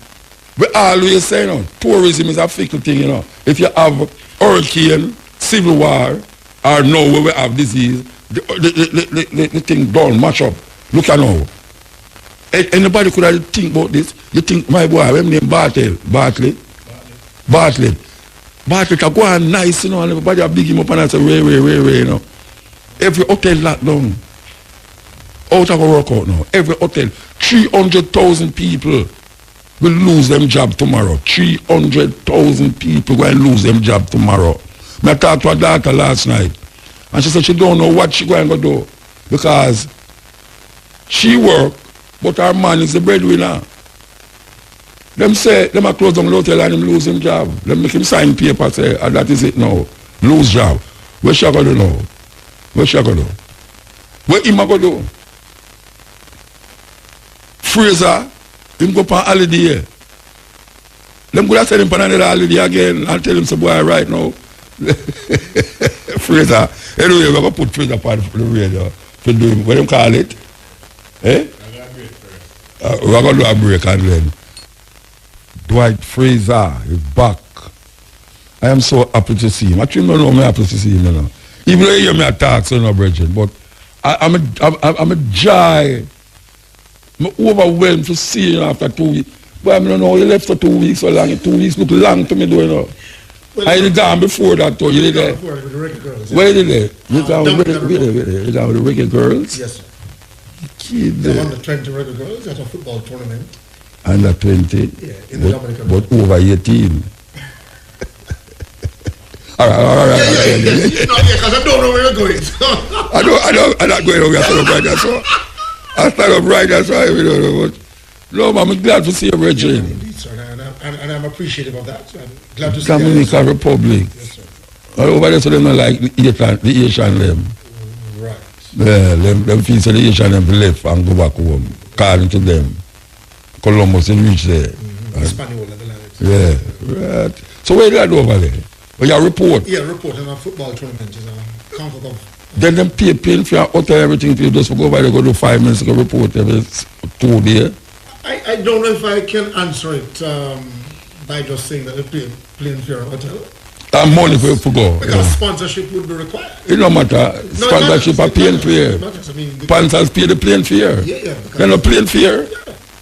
We always say, tourism is a fickle thing, If you have hurricane, civil war, or now where we have disease, the thing don't match up. Look at now. Anybody could have think about this? You think, my boy, I'm named Bartlett, I go on nice, and everybody are big him up and I say, Ray, Every hotel locked down. Out of a workout now. Every hotel. 300,000 people will lose them job tomorrow. 300,000 people will lose them job tomorrow. I talked to her daughter last night, and she said she don't know what she going to do because she work, but her man is the breadwinner. Them say, them are close down the hotel and him lose him job. Them make him sign paper, say, that is it now. Lose job. What she going to do now? What she going to do? What him going to do? Fraser, him go on holiday. Them could have send him on another holiday again and tell him, say, boy, right now. Fraser. Anyway, we're going to put Fraser on the radio to do what them call it. Eh? We're going to do a break and then. Dwight Fraser is back. I am so happy to see him. Actually, I'm happy to see him. Even though you hear me attack, so no, Bridget, but I'm a joy. I'm overwhelmed to see him after 2 weeks. But I don't know, you left for 2 weeks so long. 2 weeks look long to me, Well, I did gone before that, though. You did there? With the Reggae Girls. Where did they? You gone with the Reggae Girls? Yes, sir. Kid The there. under 20 Reggae Girls at a football tournament. Under 20? Yeah, in the Dominican But over 18. All right. Yes, because I don't know where you're going. I'm not going over. I stand up right there, so. I stand up right there, so I don't know. But no, I'm glad to see you, Reggie. Indeed, sir, and I'm appreciative of that. So I'm glad to see Dominican Republic. Yes, sir. Over there, so they don't like the Asian them. Right. Yeah, them feel so the Asian them left and go back home. Calling to them. Columbus and reach there. Hispaniola, the language. Yeah, right. So where did I do over there? Oh, your report? Yeah, report on a football tournament is a conquer of. Then them paying for your hotel, everything for you just go by there, go do 5 minutes, go report every 2 days. I don't know if I can answer it by just saying that they're paying for your hotel. And money for go. Because sponsorship would be required. It don't matter. Sponsorship are paying fare. Sponsors pay the plane fare. Yeah. They're not plane fare.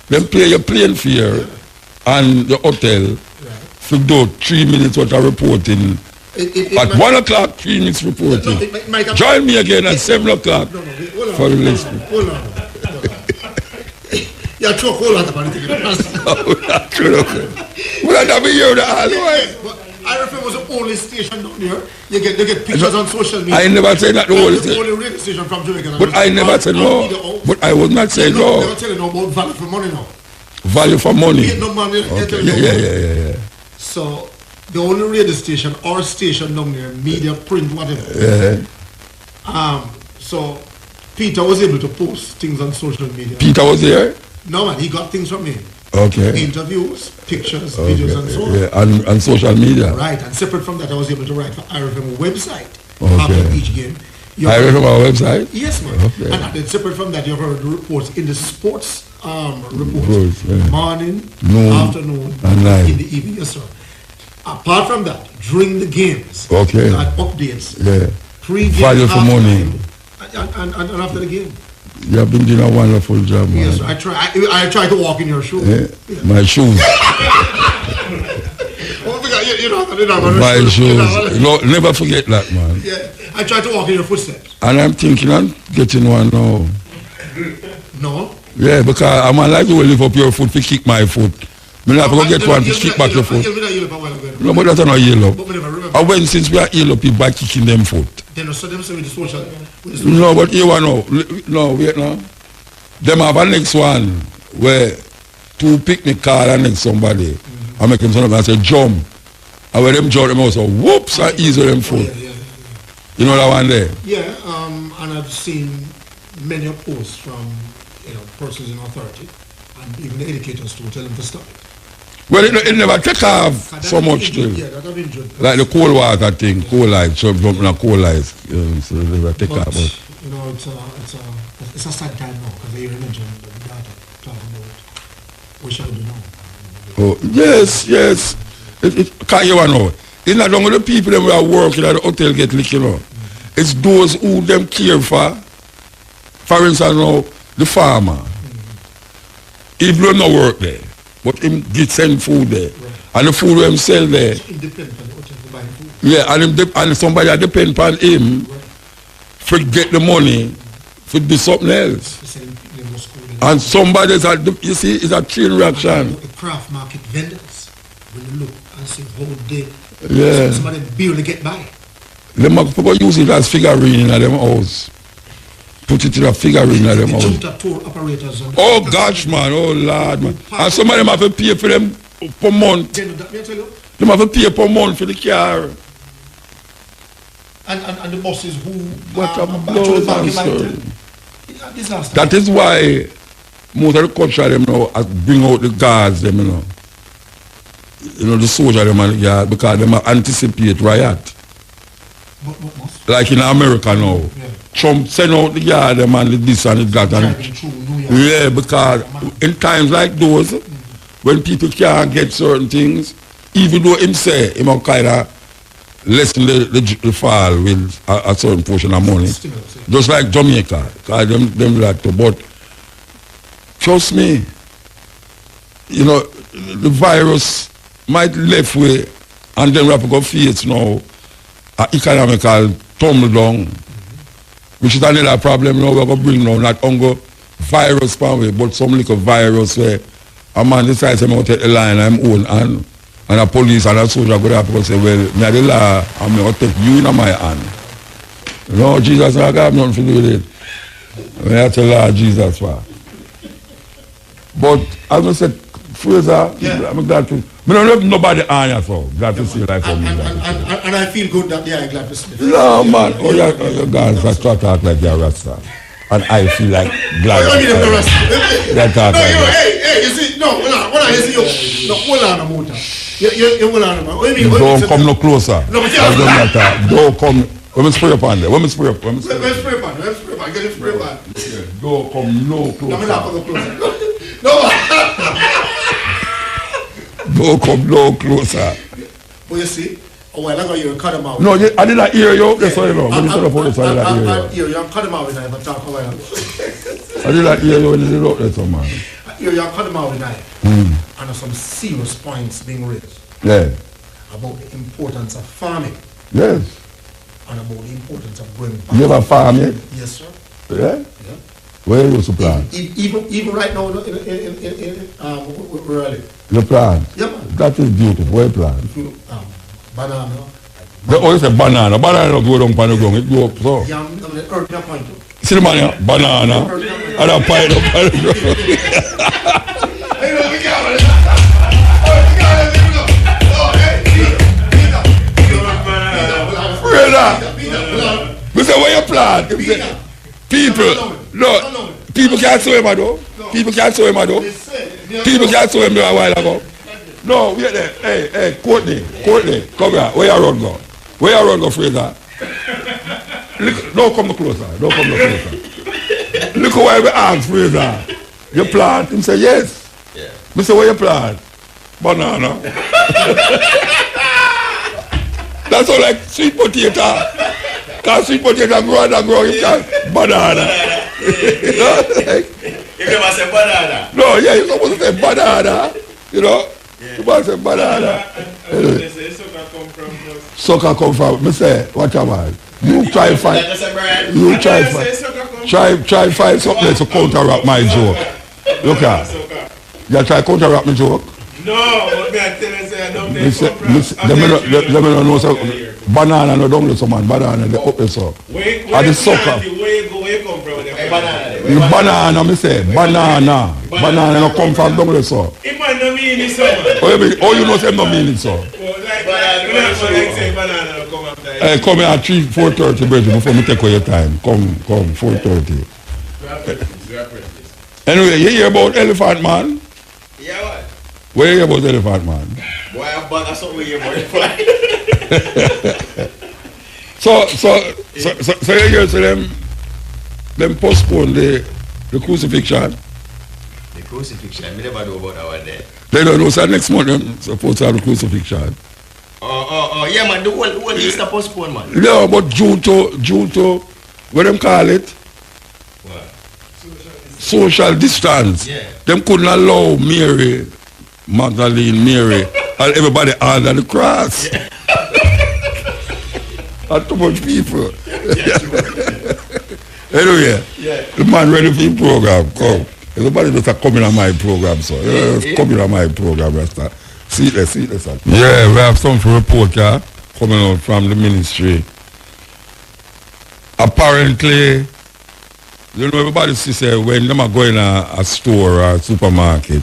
Then pay your plane fare and the hotel for do 3 minutes worth of reporting. At 1 o'clock, 3 minutes reporting. Join me again at 7 o'clock for the listening. Hold on. You're too whole lot about it. Well, I never hear that. RFM was the only station down there. You get pictures on social media. I never said that the only It's the station. only radio station from Jamaica. But I never said no. But I was not saying no. no. They're telling you about value for money now. Value for money. Ain't no money. Okay. Yeah. So the only radio station or station down there, media, print, whatever. Yeah. So Peter was able to post things on social media. Peter was there? No man, he got things from me. Okay. Interviews, pictures, videos and so on. Yeah, and social media. Right, and separate from that I was able to write for IRFM website Okay. after each game. I read from our website? Yes, man. Okay. And then separate from that, you have heard the reports in the sports reports. Reports, yeah. Morning, Noon, afternoon, and night. in the evening. Yes, sir. Apart from that, during the games, Okay. you had updates. Yeah. Pre-game, Value for money. and after the game. You have been doing a wonderful job, man. Yes, I try to walk in your shoes. Yeah. My shoes. My shoes. No, never forget that, man. Yeah, I try to walk in your footsteps. And I'm thinking I'm getting one now. No? Yeah, because I'm like to lift up your foot to kick my foot. I have to get one to kick back your foot. No, but that's not yellow. I went since we are yellow people by kicking them foot. Then so them say with the social. No, but you know, no, wait now. Them have a next one where two picnic car and next somebody. I make them son and say jump. And when them jump them also whoops and ease them foot. You know that one there? Yeah, and I've seen many posts from persons in authority and even the educators to tell them to stop it. Well, it never take off so much thing. Yeah, that have injured. Like the cold water thing, cold light, so jumping on cold lights. So they never take off. But you know, it's a sad time now because you mentioned the data talking about what shall we do now. Oh, yes. It can't you know. It's not only the people that are working at the hotel get licked, you know. It's those who them care for. For instance, now, the farmer. He don't no work there, but him get send food there. Right. And the food him sell there. Yeah, and somebody that depend on him for get the money for do something else. And somebody's at you see, it's a chain reaction. The craft market vendors, when you look and see how they somebody barely get by. Them people use it as figurine in them house. Put it in a figurine in them house. Oh gosh, man, oh Lord, man. And some of them have to pay for them per month. They have to pay per month for the car. And the bosses who that is why most of the country them now bring out the guards them, you know. You know, the soldier them and the guard, because them anticipate riot. Like in America now. Yeah. Trump send out the guard them and the this and the that. Yeah, because in times like those, when people can't get certain things, even though him say him kind of lessen the fall with a certain portion of money. Just like Jamaica, because them like to, but trust me, you know, the virus might left way and then we have to go face now economical tumble down, which is another problem now we're going to bring now, not only virus way, but some little virus where a man decides to take the line I'm own and a police and a soldier go have to say, well, me the law, I'm going to take you in my hand. No, Jesus, I got nothing to do with it. I have to law Jesus for. But as I said, Fraser, I'm glad to. I don't have nobody on you, so glad to see you like me. And I feel good that they are glad to see you. No, man. Oh, you're guys that talk like you're a Rasta. And I feel like glad that talk like that. Hey, you see, no, when I see you, no, hold on a motor. You hold on a motor. Don't come no closer. No, but don't come. Let me spray upon there. Let me spray upon. Get it spray upon. Don't come no closer. I'm not going closer. No. Don't come no closer. But you see, a while ago you cut him out. No, I did not hear you. That's why you know. When you said the police, I did not hear you. You cut him out when I talk a while ago. I did not hear you when you did out there, so man. You cut him out when I. And some serious points being raised. Yeah. About the importance of farming. Yes. And about the importance of growing. You ever farm yet? Yes, sir. Yeah? Yeah. Where you to plant? Even right now, where I live. You plant? Yeah, man. That is beautiful. Where you plant? Banana. Oh, you say banana. Banana don't go down on the ground. It go up so. Yeah, I'm the earth na point. See the man here? Banana. And a pine up on the ground. Hey, no, we got it. We say where you plant? People, no, people can't show him though. People can't show him though. People can't show him a while ago. No, wait there. Hey, Courtney, come here. Where you run go? Where you run go, Fraser? Don't come no closer. Look where we ask Fraser. You plant? Him say yes. Yeah. Me say where you plant? Banana. That's all like sweet potato. Because sweet potato grow and grow, you can banana. You never say banana. No, yeah, you're supposed to say banana. You know? You're supposed to say banana. They say sucker come from us. Sucker come from, me say, what am I? You try find, Like I say, Brian. you I try say find, sucker come try find something to counteract my joke. Look at, sucker. you try counteract my joke. No, but me I tell you say I don't Me take say, come from. them don't know so banana no don't so man, banana they up there so. Where And the sucker. Where you come from? Banana. You banana me say, banana. Banana no come from down there so. It might not mean it so much. Oh you know say no mean it so. Like say banana no come after it. Hey, come here at 4:30 brethren before me take away your time. Come 4:30. Anyway, you hear about elephant man? Yeah, what? Where you hear about elephant man? Boy, I'm bad at something here, boy. So you hear to them postpone the crucifixion. The crucifixion, I never know about that one there. They don't know, so next month them supposed to have the crucifixion. Yeah, man, the whole Easter postponed, man. No, but due to, what them call it? What? Social distance. Yeah. Them couldn't allow Mary, Magdalene, Mary, and everybody under the cross. Yeah. And too much people. Anyway, the man ready for the program. Come. Everybody just coming on my program, so coming on my program, Rasta. See this. Yeah, we have some report here coming out from the ministry. Apparently, you know, everybody say when them are going to a store or a supermarket,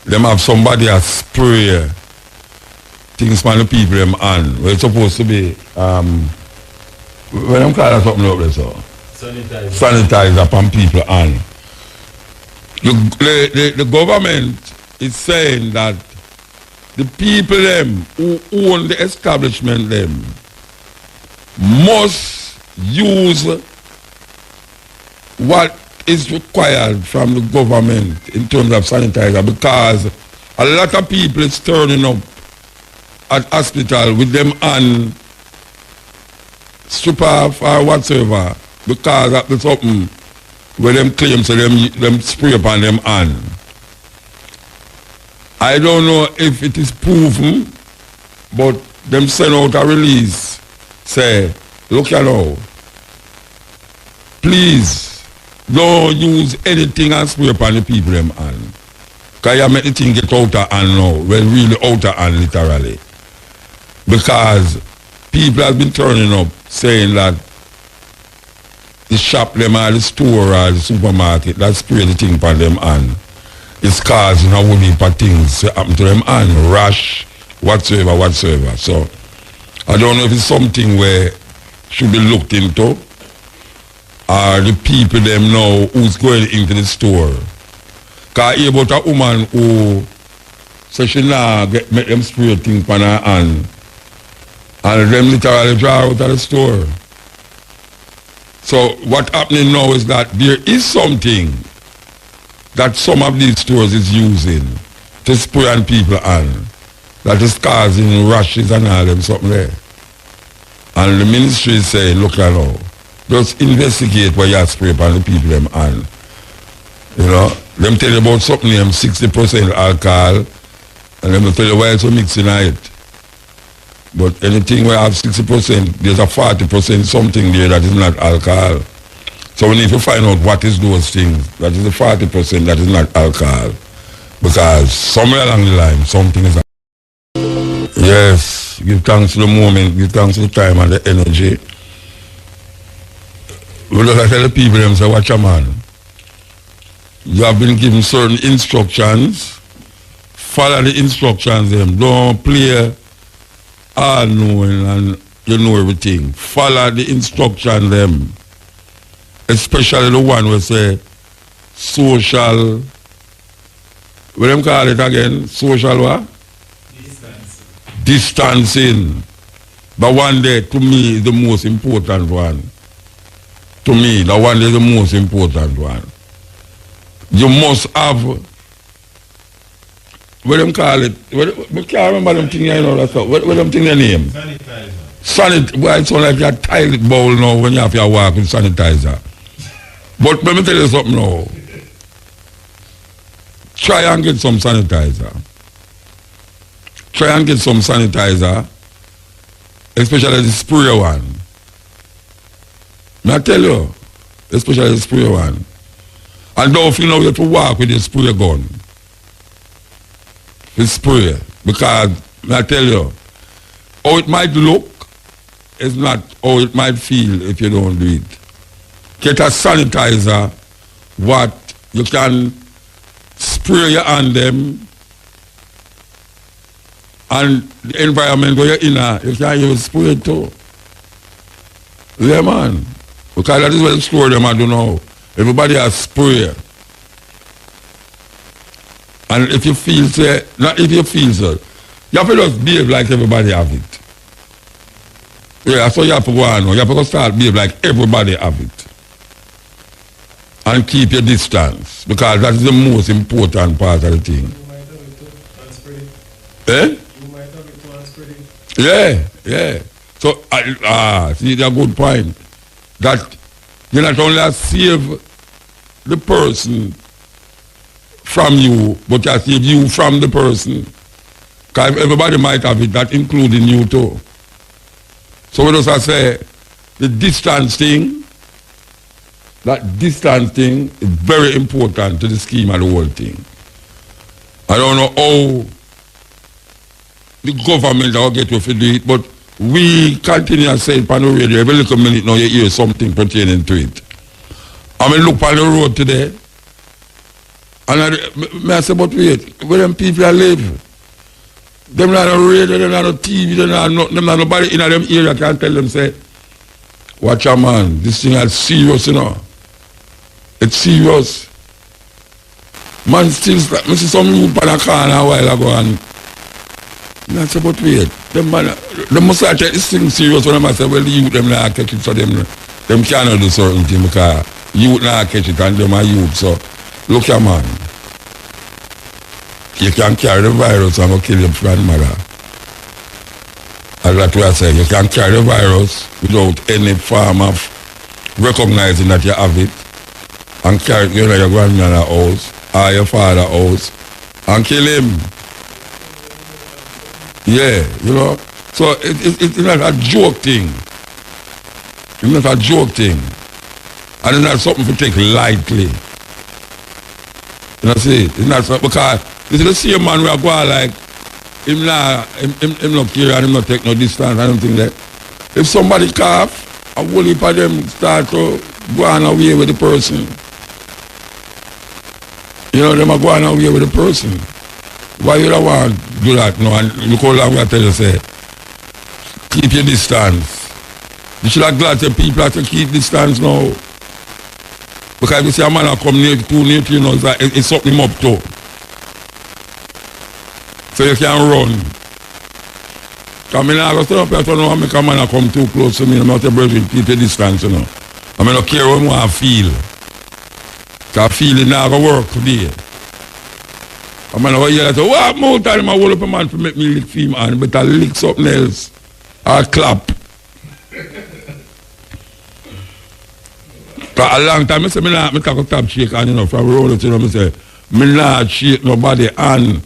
them have somebody a spray things from the people them on. Well, it's supposed to be when I'm calling something up there, so sanitizer upon people on. The government is saying that the people them who own the establishment them must use what is required from the government in terms of sanitizer, because a lot of people is turning up at hospital with them on strip off or whatsoever because of the something where them claim so them spray upon them on. I don't know if it is proven, but them send out a release, say, look at now, please don't use anything and spray upon the people them on. Because you make the thing get out of hand now, well really out of hand literally. Because people have been turning up saying that the shop them or the store or the supermarket that spray the thing upon them on is causing a whole heap of things to happen to them on, rash, whatsoever. So I don't know if it's something where should be looked into, or the people them know who's going into the store. Because I hear about a woman who says she now make them spray things upon her hand, and them literally draw out of the store. So what's happening now is that there is something that some of these stores is using to spray on people on, that is causing rashes and all them something there. And the ministry is saying, look at now, just investigate what you spray upon the people them on. You know, them tell you about something them 60% alcohol, and them tell you why it's a mixing in it. But anything where I have 60%, there's a 40% something there that is not alcohol. So we need to find out what is those things. That is the 40% that is not alcohol. Because somewhere along the line, something is alcohol. Yes, give thanks to the moment, give thanks to the time and the energy. We look at the people and say, watch a man. You have been given certain instructions. Follow the instructions them. Don't play all knowing and you know everything. Follow the instruction them. Especially the one who say social, what them call it again? Social what? Distancing. The one there to me is the most important one. To me, the one is the most important one. You must have, what them call it? I can't remember them thing you know that stuff. What them thing their name? Sanitizer. Boy, it sounds like a toilet bowl now when you have your walk with sanitizer. But let me tell you something now. Try and get some sanitizer. Try and get some sanitizer, especially the spray one. May I tell you, especially the spray one. And don't feel now you have to walk with the spray gun. The spray. Because, may I tell you, how it might look is not how it might feel if you don't do it. Get a sanitizer, what you can spray your on them, and the environment where you're in, you can use spray it too. Yeah, man. Because that is what the store them I don't know. Everybody has spray. And if you feel so, not if you feel so, you have to just behave like everybody have it. Yeah, so you have to go on. You have to start behave like everybody have it. And keep your distance. Because that is the most important part of the thing. You might have it too and spread it. Eh? You might have it too and spread it. Yeah. So, see, that's a good point. That you not only save the person from you, but you save you from the person. Because everybody might have it, that including you too. So what does I say? The distance thing, that distance thing is very important to the scheme of the whole thing. I don't know how the government will get to do it, but we continue to say it on the radio. Every little minute now you hear something pertaining to it. I mean, look on the road today, and I say, but wait, where them people live? Them not on radio, them not on TV, them not nobody in them area can tell them, say, watch out, man, this thing is serious, you know. It's serious. Man still, I see some youth on a corner a while ago, and I say, but wait, them must have take this thing serious when I say, well, the youth, them not catch it, so them cannot do certain things, because youth not catch it, and them are youth, so, look here, man. You can carry the virus and go kill your grandmother. And that's what I say. You can carry the virus without any form of recognizing that you have it, and carry it to your grandmother's house or your father's house and kill him. Yeah, you know. So it's not a joke thing. It's not a joke thing. And it's not something to take lightly. You know, see, it's not something, because this is the same man we are going like, him not care and him not take no distance, I don't think that. If somebody cough, a whole heap of them start to go on away with the person. You know, them are going away with the person. Why you don't want to do that now? And look how long I tell you, say, keep your distance. You should have glad that people have to keep distance now. Because if you see a man come too near to you, know, it's something him up to. So you can run. Because I mean, I go stand up here to know make a man come too close to me. I'm not a brother, keep your distance, you know. I mean, I don't care what I feel. Because feeling now go work today. I mean, I hear that, what more time I hold up a man to make me lick female, but I lick something else. I clap. Because a long time, I say, I take a top shake and, you know, from road to, I say, I not shake nobody hand.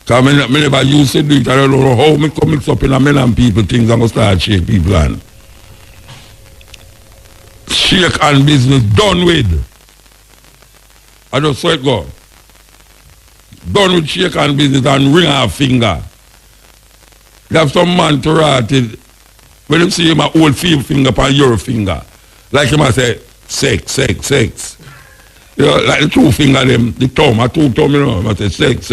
Because I never used to do it. I don't know how I come mix up in a men and people things and go start shake people hand. Shake hand business done with. I just saw it go. Done with shake hand business and ring a finger. You have some man to write it. When you see him a old finger upon your finger. Like him I say, sex. You know, like the two finger them, the thumb, a two thumb, you know, I say sex.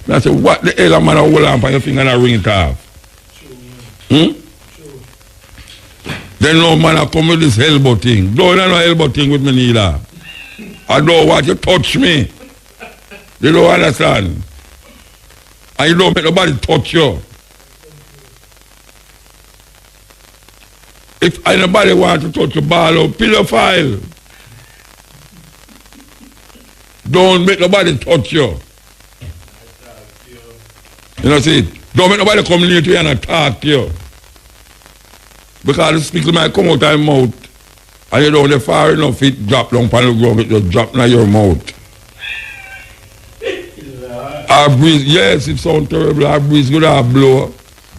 And I say, what the hell am I hold on for your finger and ring it off? Then no man I come with this elbow thing. Don't have no elbow thing with me neither. I don't want you to touch me. You don't understand. And you don't make nobody touch you. If anybody wants to touch a ball or pedophile, don't make nobody touch you. You know, see, don't make nobody come near to you and attack you. Because the speaker might come out of your mouth And you don't go far enough, it drop down on the ground, it just drop in your mouth. Our breeze, yes, it sounds terrible. Our breeze good to blow,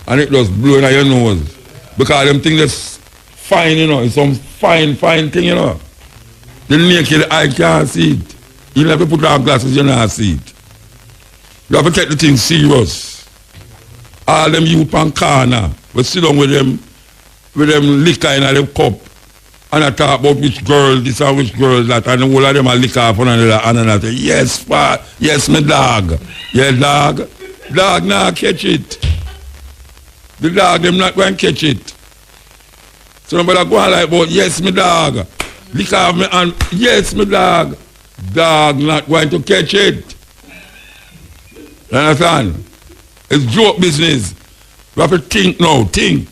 and it just blow in your nose. Because them things that's fine, you know, it's some fine thing, you know. The naked eye can't see it. Even if you put on glasses, you can't see it. You have to take the thing serious. All them youth on corner, we sit down with them liquor in them cup, and I talk about which girl this and which girl that, and the whole of them are liquor up on another, and I say, yes, pa, yes, my dog. Yeah, dog. Dog not catch it. The dog, them not going to catch it. So nobody go on like, but yes, my dog. Liquor of me, and yes, my dog. Dog not going to catch it. You understand? It's joke business. You have to think now. Think.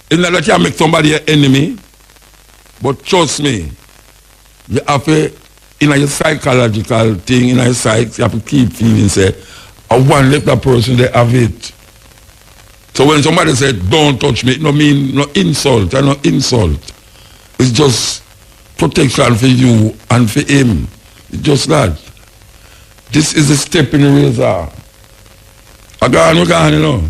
It's not that you make somebody an enemy, but trust me, you have to, in your psychological thing, in your psyche, you have to keep feeling, say, I want to let that person they have it. So when somebody says, don't touch me, it no mean no insult, and no insult. It's just protection for you and for him. It's just that. This is a step in the razor. I got on, you know.